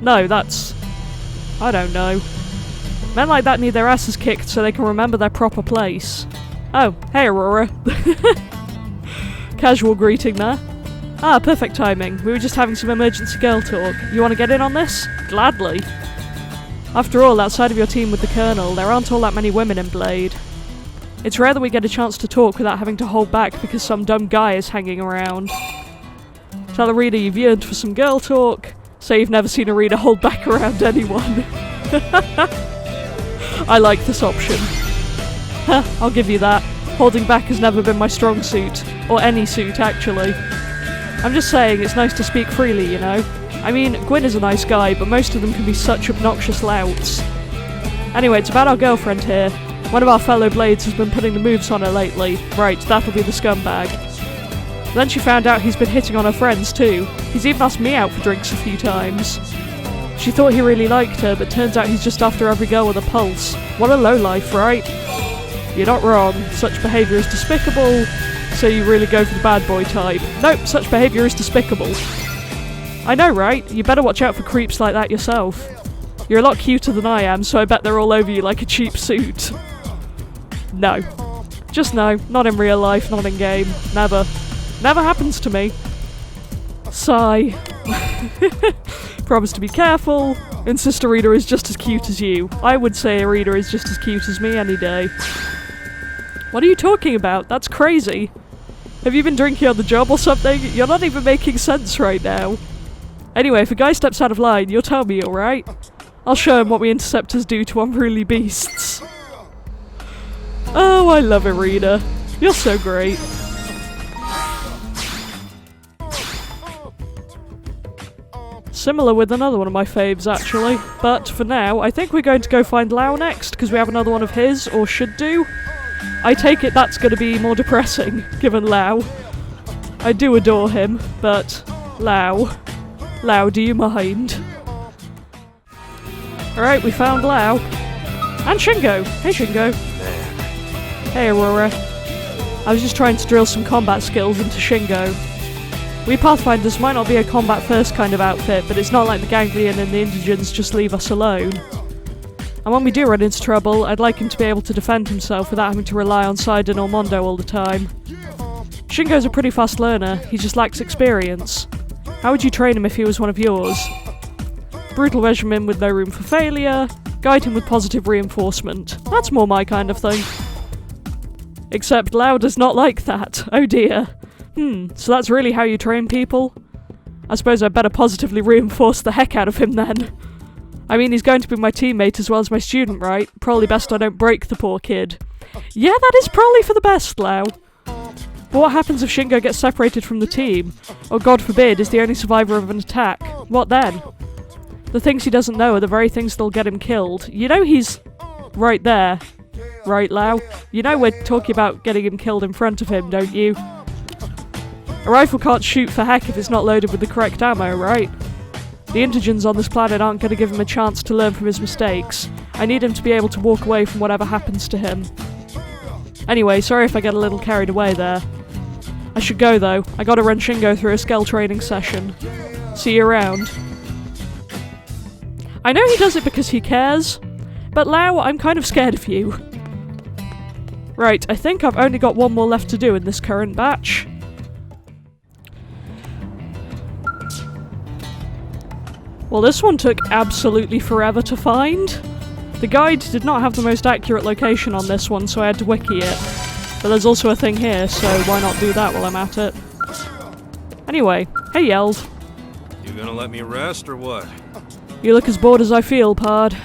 No, that's... I don't know. Men like that need their asses kicked so they can remember their proper place. Oh, hey Aurora. Casual greeting there. Ah, perfect timing. We were just having some emergency girl talk. You want to get in on this? Gladly. After all, outside of your team with the Colonel, there aren't all that many women in Blade. It's rare that we get a chance to talk without having to hold back because some dumb guy is hanging around. Tell the reader you've yearned for some girl talk. Say you've never seen a reader hold back around anyone. I like this option. Huh, I'll give you that. Holding back has never been my strong suit. Or any suit, actually. I'm just saying, it's nice to speak freely, you know? I mean, Gwyn is a nice guy, but most of them can be such obnoxious louts. Anyway, it's about our girlfriend here. One of our fellow Blades has been putting the moves on her lately. Right, that'll be the scumbag. Then she found out he's been hitting on her friends too. He's even asked me out for drinks a few times. She thought he really liked her, but turns out he's just after every girl with a pulse. What a lowlife, right? You're not wrong. Such behaviour is despicable. So you really go for the bad boy type. Nope, such behaviour is despicable. I know, right? You better watch out for creeps like that yourself. You're a lot cuter than I am, so I bet they're all over you like a cheap suit. No. Just no, not in real life, not in game. Never. Never happens to me. Sigh. Promise to be careful. Insist Arena is just as cute as you. I would say Arena is just as cute as me any day. What are you talking about? That's crazy. Have you been drinking on the job or something? You're not even making sense right now. Anyway, if a guy steps out of line, you'll tell me, alright? I'll show him what we interceptors do to unruly beasts. Oh, I love Arena. You're so great. Similar with another one of my faves, actually. But for now, I think we're going to go find Lau next, because we have another one of his, or should do. I take it that's going to be more depressing, given Lau. I do adore him, but Lau, do you mind? Alright, we found Lau. And Shingo! Hey Shingo! Hey Aurora. I was just trying to drill some combat skills into Shingo. We Pathfinders might not be a combat first kind of outfit, but it's not like the Ganglion and the Indigents just leave us alone. And when we do run into trouble, I'd like him to be able to defend himself without having to rely on Sidon or Mondo all the time. Shingo's a pretty fast learner, he just lacks experience. How would you train him if he was one of yours? Brutal regimen with no room for failure, guide him with positive reinforcement. That's more my kind of thing. Except Lau does not like that, oh dear. So that's really how you train people? I suppose I'd better positively reinforce the heck out of him then. I mean, he's going to be my teammate as well as my student, right? Probably best I don't break the poor kid. Yeah, that is probably for the best, Lau. But what happens if Shingo gets separated from the team? Or God forbid, is the only survivor of an attack? What then? The things he doesn't know are the very things that'll get him killed. You know he's right there. Right, Lau? You know we're talking about getting him killed in front of him, don't you? A rifle can't shoot for heck if it's not loaded with the correct ammo, right? The Indigents on this planet aren't going to give him a chance to learn from his mistakes. I need him to be able to walk away from whatever happens to him. Anyway, sorry if I get a little carried away there. I should go though. I gotta run Shingo through a skill training session. See you around. I know he does it because he cares, but Lau, I'm kind of scared of you. Right, I think I've only got one more left to do in this current batch. Well, this one took absolutely forever to find. The guide did not have the most accurate location on this one, so I had to wiki it. But there's also a thing here, so why not do that while I'm at it? Anyway, hey Yeld. You gonna let me rest or what? You look as bored as I feel, Pard.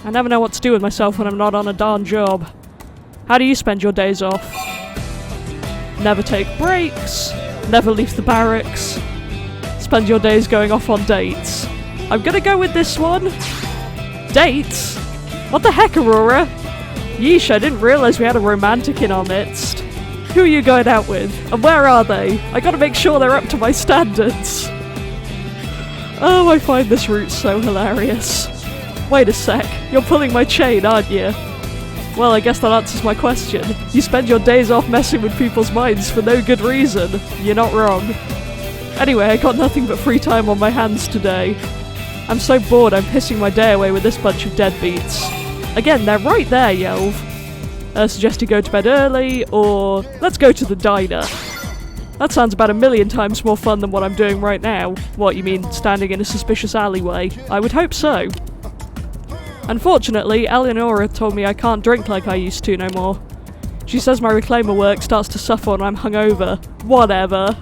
I never know what to do with myself when I'm not on a darn job. How do you spend your days off? Never take breaks, never leave the barracks, spend your days going off on dates. I'm gonna go with this one. Dates? What the heck, Aurora? Yeesh, I didn't realise we had a romantic in our midst. Who are you going out with? And where are they? I gotta make sure they're up to my standards. Oh, I find this route so hilarious. Wait a sec, you're pulling my chain, aren't you? Well, I guess that answers my question. You spend your days off messing with people's minds for no good reason. You're not wrong. Anyway, I got nothing but free time on my hands today. I'm so bored I'm pissing my day away with this bunch of deadbeats. Again, they're right there, Yelv. Suggest you go to bed early, or let's go to the diner. That sounds about 1,000,000 times more fun than what I'm doing right now. What, you mean standing in a suspicious alleyway? I would hope so. Unfortunately, Eleonora told me I can't drink like I used to no more. She says my reclaimer work starts to suffer when I'm hungover. Whatever.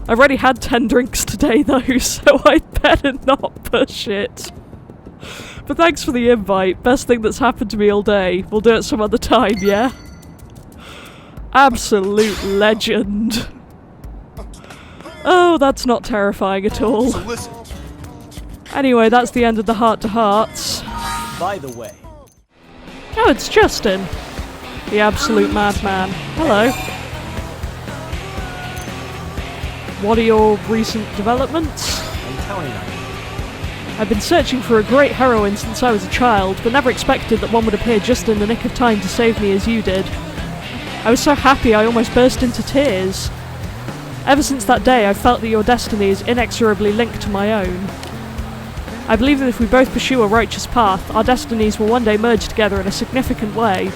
I've already had 10 drinks today though, so I'd better not push it. But thanks for the invite. Best thing that's happened to me all day. We'll do it some other time, yeah? Absolute legend. Oh, that's not terrifying at all. So listen. Anyway, that's the end of the heart-to-hearts. By the way. Oh, it's Justin. The absolute madman. Hello. What are your recent developments? I'm telling you. I've been searching for a great heroine since I was a child, but never expected that one would appear just in the nick of time to save me as you did. I was so happy I almost burst into tears. Ever since that day, I've felt that your destiny is inexorably linked to my own. I believe that if we both pursue a righteous path, our destinies will one day merge together in a significant way.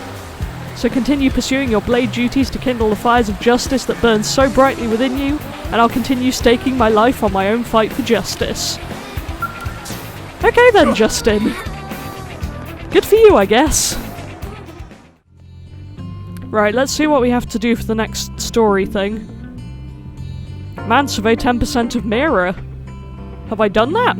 So continue pursuing your blade duties to kindle the fires of justice that burn so brightly within you, and I'll continue staking my life on my own fight for justice. Okay then, Justin. Good for you, I guess. Right, let's see what we have to do for the next story thing. Man, survey 10% of Mira. Have I done that?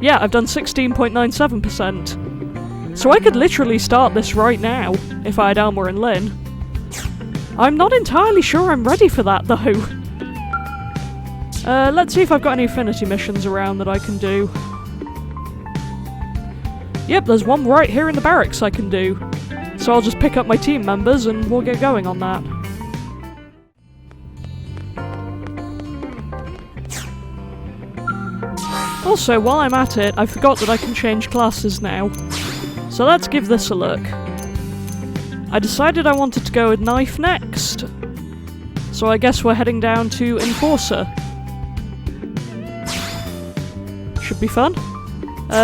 Yeah, I've done 16.97%. So I could literally start this right now, if I had Elma and Lynn. I'm not entirely sure I'm ready for that, though. Let's see if I've got any affinity missions around that I can do. Yep, there's one right here in the barracks I can do. So I'll just pick up my team members and we'll get going on that. Also, while I'm at it, I forgot that I can change classes now. So let's give this a look. I decided I wanted to go with Knife next. So I guess we're heading down to Enforcer. Should be fun.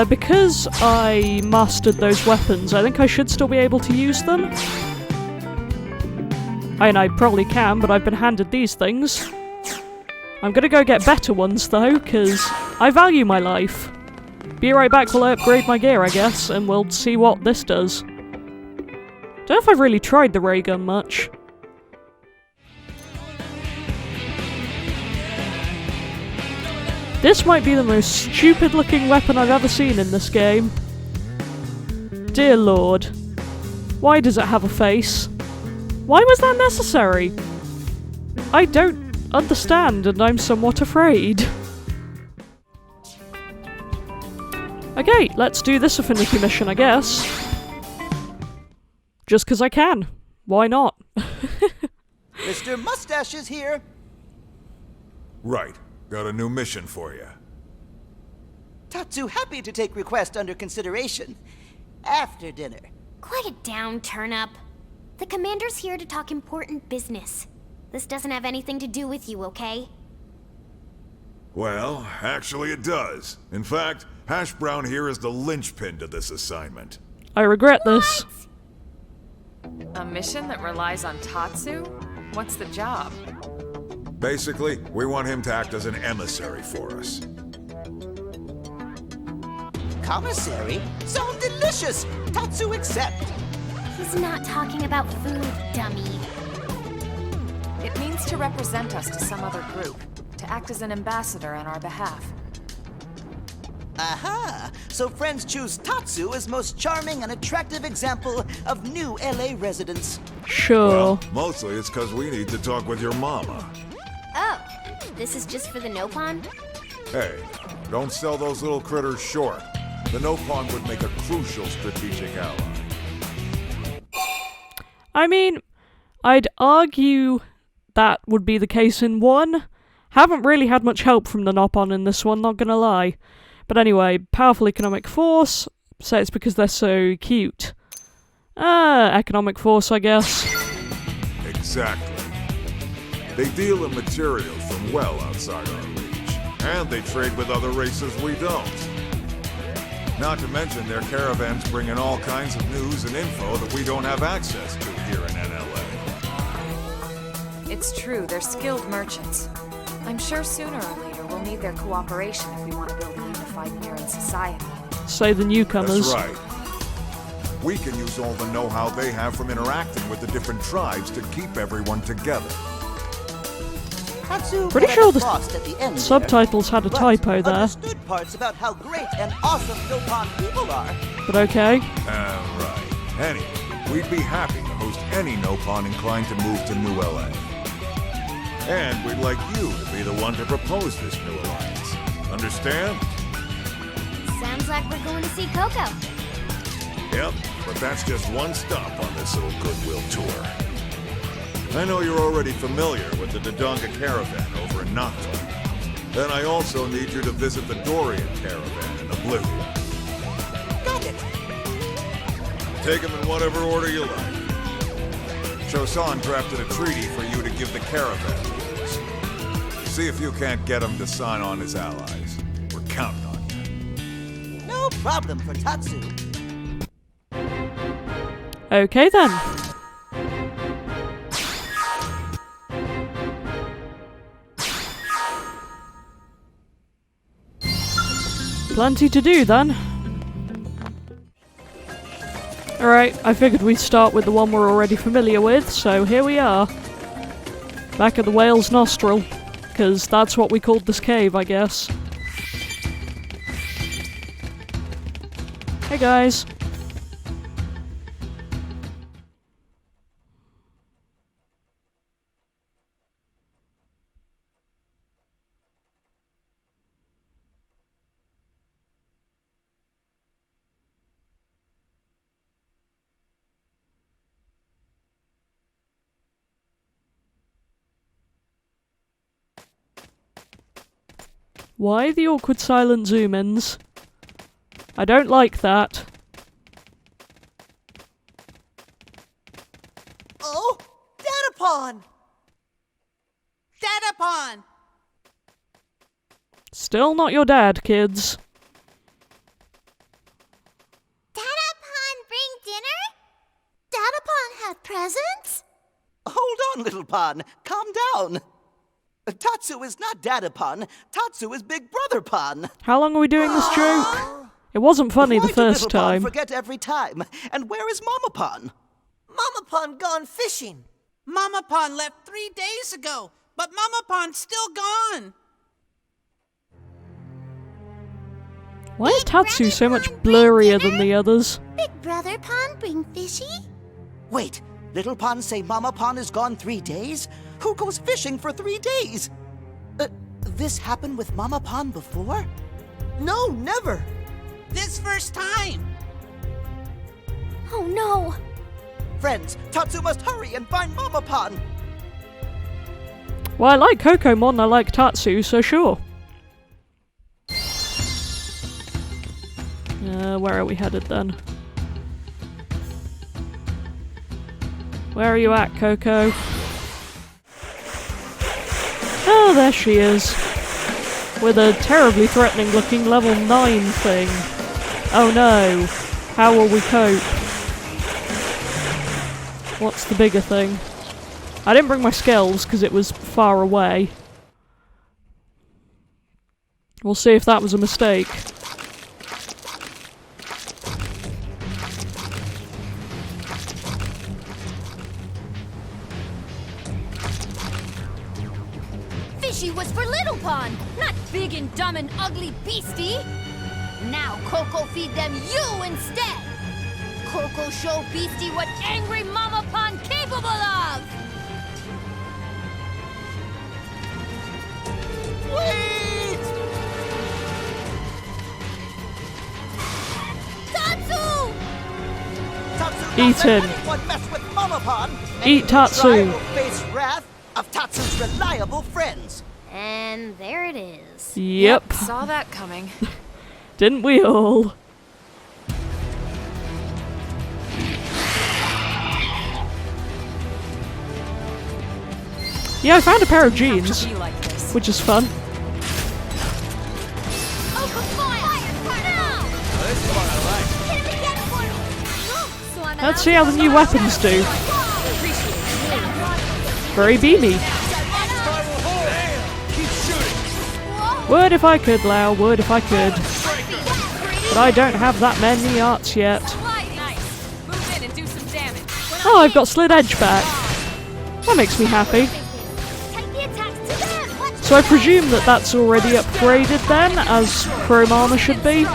Because I mastered those weapons, I think I should still be able to use them. I mean, I probably can, but I've been handed these things. I'm gonna go get better ones, though, because I value my life. Be right back while I upgrade my gear, I guess, and we'll see what this does. Don't know if I've really tried the ray gun much. This might be the most stupid looking weapon I've ever seen in this game. Dear Lord. Why does it have a face? Why was that necessary? I don't understand, and I'm somewhat afraid. Okay, let's do this affinity mission, I guess. Just 'cause I can. Why not? Mr. Mustache is here. Right. Got a new mission for you. Tatsu happy to take request under consideration. After dinner. Quiet down, Turnip. The commander's here to talk important business. This doesn't have anything to do with you, okay? Well, actually it does. In fact, Hash Brown here is the linchpin to this assignment. I regret this. A mission that relies on Tatsu? What's the job? Basically, we want him to act as an emissary for us. Commissary? Sound delicious! Tatsu accept! He's not talking about food, dummy. It means to represent us to some other group, to act as an ambassador on our behalf. Aha! So friends choose Tatsu as most charming and attractive example of new LA residents. Sure. Well, mostly it's because we need to talk with your mama. Oh, this is just for the Nopon? Hey, don't sell those little critters short. The Nopon would make a crucial strategic ally. I mean, I'd argue that would be the case in one. Haven't really had much help from the Nopon in this one, not gonna lie. But anyway, powerful economic force. Say it's because they're so cute. Economic force, I guess. Exactly. They deal in materials from well outside our reach. And they trade with other races we don't. Not to mention their caravans bring in all kinds of news and info that we don't have access to here in NLA. It's true, they're skilled merchants. I'm sure sooner or later we'll need their cooperation if we want to build a unified Mirran society. Say the newcomers. That's right. We can use all the know-how they have from interacting with the different tribes to keep everyone together. Tatsu Pretty had sure a the frost at the end subtitles had a there, typo but there. understood parts about how great and awesome Nopon people are. But okay. Right. Anyway, we'd be happy to host any Nopon inclined to move to New LA. And we'd like you to be the one to propose this new alliance. Understand? Sounds like we're going to see Coco. Yep, but that's just one stop on this little goodwill tour. I know you're already familiar with the Dodonga caravan over in Nocturne. Then I also need you to visit the Dorian caravan in Oblivion. Got it! Take them in whatever order you like. Chosan drafted a treaty for you to give the caravan leaders. See if you can't get him to sign on as allies. We're counting on you. No problem for Tatsu. Okay then. Plenty to do then. Alright, I figured we'd start with the one we're already familiar with, so here we are. Back at the whale's nostril, because that's what we called this cave, I guess. Hey guys. Why the awkward silent zoom-ins? I don't like that. Oh, Datapon! Datapon! Still not your dad, kids. Datapon bring dinner? Datapon have presents? Hold on, little Pon. Calm down. Tatsu is not Datapon. Tatsu is Big Brother Pon. How long are we doing this joke? It wasn't funny the Why do first little Pon time. forget every time? And where is Mama Pon? Mama Pon gone fishing. Mama Pon left 3 days ago, but Mama Pon's still gone. Why is Tatsu so much blurrier than the others? Big Brother Pon bring fishy? Wait, little Pon say Mama Pon is gone 3 days? Who goes fishing for 3 days? This happened with Mama Pon before? No, never. This first time. Oh no! Friends, Tatsu must hurry and find Mama Pon. Well, I like Coco more than I like Tatsu, so sure. Where are we headed then? Where are you at, Coco? Oh, there she is. With a terribly threatening looking level 9 thing. Oh no. How will we cope? What's the bigger thing? I didn't bring my scales because it was far away. We'll see if that was a mistake. Fishy was for Little Pond, not big and dumb and ugly beastie. Now Coco feed them you instead. Coco show Beastie what angry Mama Pond capable of. Wait! Tatsu! Tatsu Eat not let him. anyone mess with Mama Pon. Eat Anyone Tatsu. try will face wrath of Tatsu's reliable friends. And there it is. Yep. Saw that coming. Didn't we all? Yeah, I found a pair of jeans, Be like this. which is fun. Open fire! Now! This is what I like. Hit him again for me! So I'm Let's see how the new weapons do. Very beamy. Keep shooting. Would if I could, Lau, would if I could. But I don't have that many arts yet. Nice. Move in and do some damage. Oh, I've got Slid Edge back. That makes me happy. Take the attacks to them! So I presume that that's already upgraded then, as Chrome Armor should be.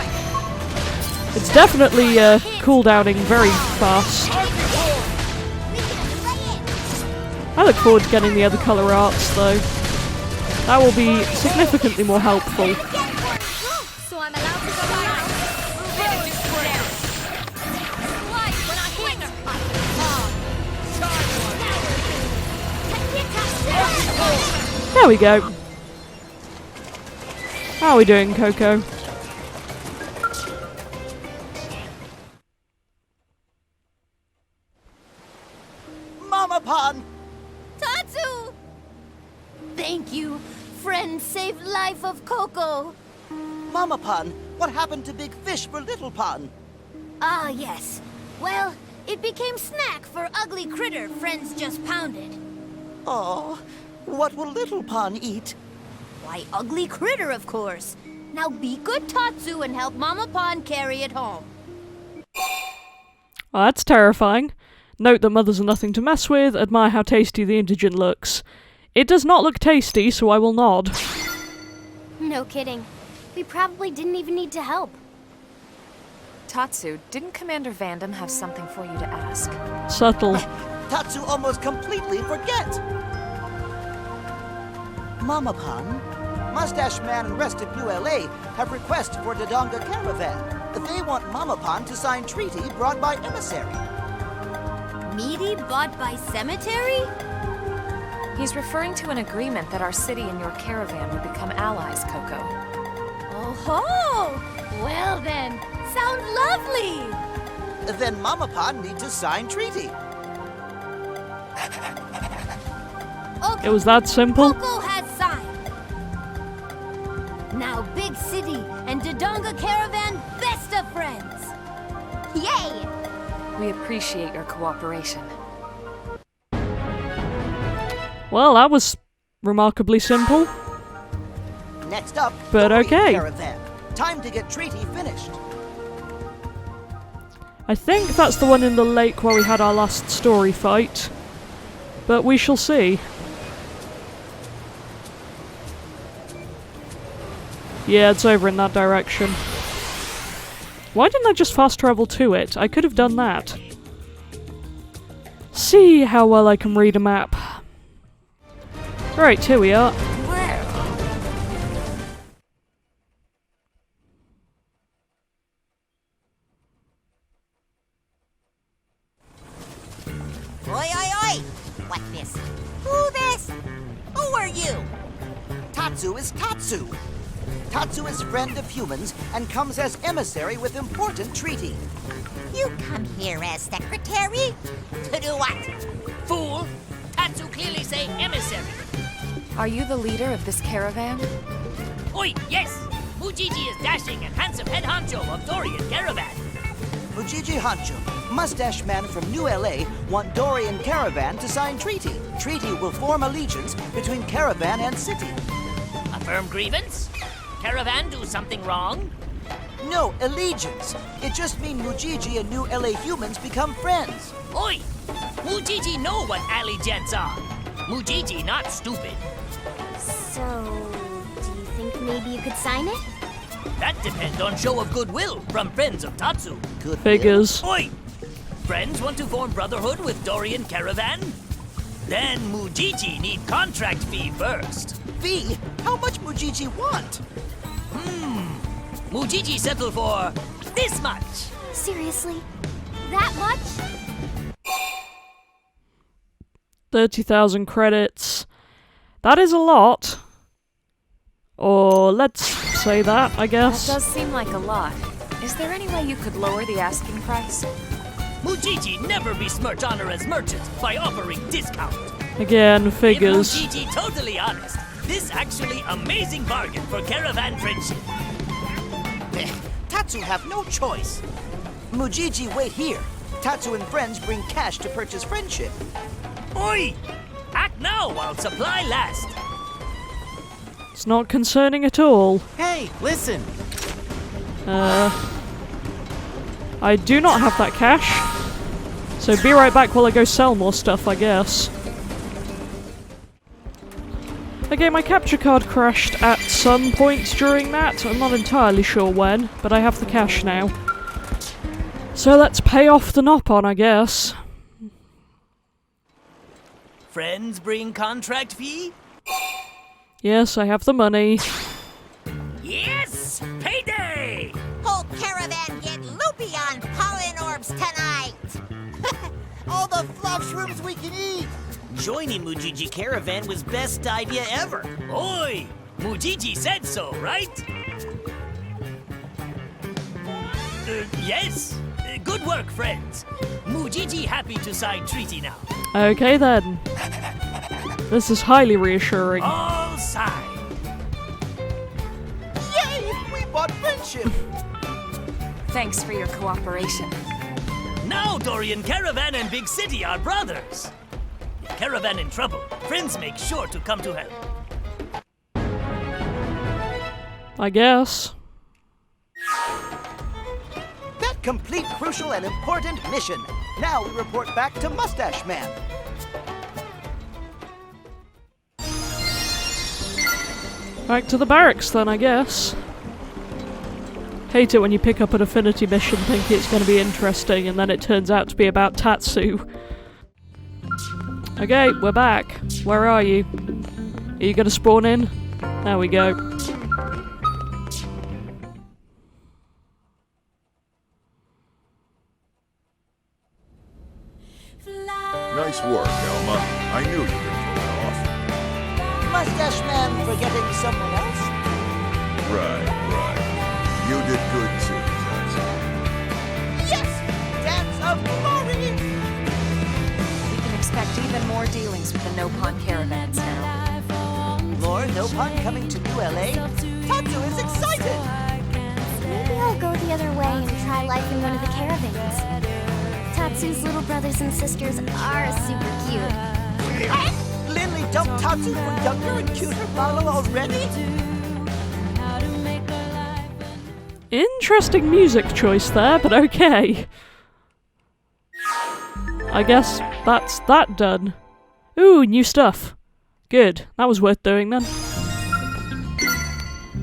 It's definitely cooldowning very fast. I look forward to getting the other colour arts though. That will be significantly more helpful. So I'm allowed to go out. Move in and do some damage. Light when I hit. Take the attacks to them! There we go. How are we doing, Coco? Mama Pon! Tatsu! Thank you. Friend saved life of Coco. Mama Pon, what happened to Big Fish for Little Pon? Ah, yes. Well, It became snack for ugly critter friends just pounded. Oh, what will Little Pon eat? Why, ugly critter, of course. Now be good, Tatsu, and help Mama Pon carry it home. Oh, that's terrifying. Note that mothers are nothing to mess with. Admire how tasty the indigent looks. It does not look tasty, so I will nod. No kidding. We probably didn't even need to help. Tatsu, didn't Commander Vandam have something for you to ask? Subtle. Tatsu almost completely forget. Mama Pon, Mustache Man and rest of New LA have requests for Dodonga Caravan. They want Mama Pon to sign treaty brought by emissary. Meaty bought by cemetery? He's referring to an agreement that our city and your caravan would become allies, Coco. Oh ho! Well then, sound lovely! Then Mama Pon need to sign treaty. Okay, It was that simple. Coco has signed. Now Big City and Dodonga Caravan best of friends. Yay! We appreciate your cooperation. Well, that was remarkably simple. Next up, But Dorian okay. Caravan. Time to get treaty finished. I think that's the one in the lake where we had our last story fight. But we shall see. Yeah, it's over in that direction. Why didn't I just fast travel to it? I could have done that. See how well I can read a map. Right, here we are. Oi, oi, oi! What this? Who this? Who are you? Tatsu is Tatsu. Tatsu is friend of humans and comes as emissary with important treaty. You come here as secretary? To do what? Fool! Tatsu clearly say emissary. Are you the leader of this caravan? Oi, yes! Mujiji is dashing and handsome head honcho of Dorian Caravan. Mujiji Hancho, Mustache Man from New LA want Dorian Caravan to sign treaty. Treaty will form allegiance between Caravan and City. A firm grievance? Caravan do something wrong? No, allegiance. It just means Mujiji and New LA humans become friends. Oi! Mujiji know what allegiance are. Mujiji not stupid. So, do you think maybe you could sign it? That depends on show of goodwill from friends of Tatsu. Good Figures. Oi! Friends want to form brotherhood with Dorian Caravan? Then Mujiji need contract fee first. Fee? How much Mujiji want? Mujiji settle for this much. Seriously? That much? 30,000 credits. That is a lot. Or let's say that, I That guess. does seem like a lot. Is there any way you could lower the asking price? Mujiji never besmirch honor as merchant by offering discount. Again, figures. If Mujiji totally honest, this actually amazing bargain for caravan friendship. Tatsu have no choice. Mujiji wait here. Tatsu and friends bring cash to purchase friendship. Oi! Act now while supply lasts. It's not concerning at all. Hey, listen! I do not have that cash. So be right back while I go sell more stuff, I guess. Okay, my capture card crashed at some point during that. I'm not entirely sure when, but I have the cash now. So let's pay off the Nopon, I guess. Friends bring contract fee? Yes, I have the money. Yes! Payday! Whole caravan get loopy on pollen orbs tonight! All the fluff shrooms we can eat! Joining Mujiji Caravan was best idea ever. Oi! Mujiji said so, right? Yes. Good work, friends. Mujiji happy to sign treaty now. Okay then. This is highly reassuring. All signed. Yay! We bought friendship! Thanks for your cooperation. Now Dorian Caravan and Big City are brothers. If Caravan in trouble, friends make sure to come to help. I guess. That complete crucial and important mission. Now we report back to Mustache Man. Back to the barracks then, I guess. Hate it when you pick up an affinity mission thinking it's going to be interesting and then it turns out to be about Tatsu. Okay, we're back. Where are you? Are you going to spawn in? There we go. Nice work, Elma. I knew you could pull it off. Mustache Man forgetting someone else? Right. You did good too, Tatsu. Yes! Dance of glory! We can expect even more dealings with the No-Pawn caravans now. More No-Pawn coming to New LA? Tatsu is excited! Maybe I'll go the other way and try life in one of the caravans. Tatsu's little brothers and sisters are super cute. Lindley dumped Tatsu for younger and cuter Marlo already? Interesting music choice there, but okay. I guess that's that done. Ooh, new stuff. Good. That was worth doing then.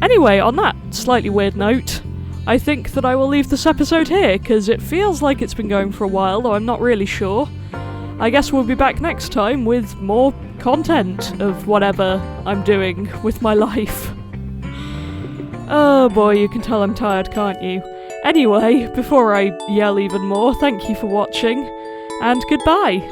Anyway, on that slightly weird note, I think that I will leave this episode here, because it feels like it's been going for a while, though I'm not really sure. I guess we'll be back next time with more content of whatever I'm doing with my life. Oh boy, you can tell I'm tired, can't you? Anyway, before I yell even more, thank you for watching, and goodbye!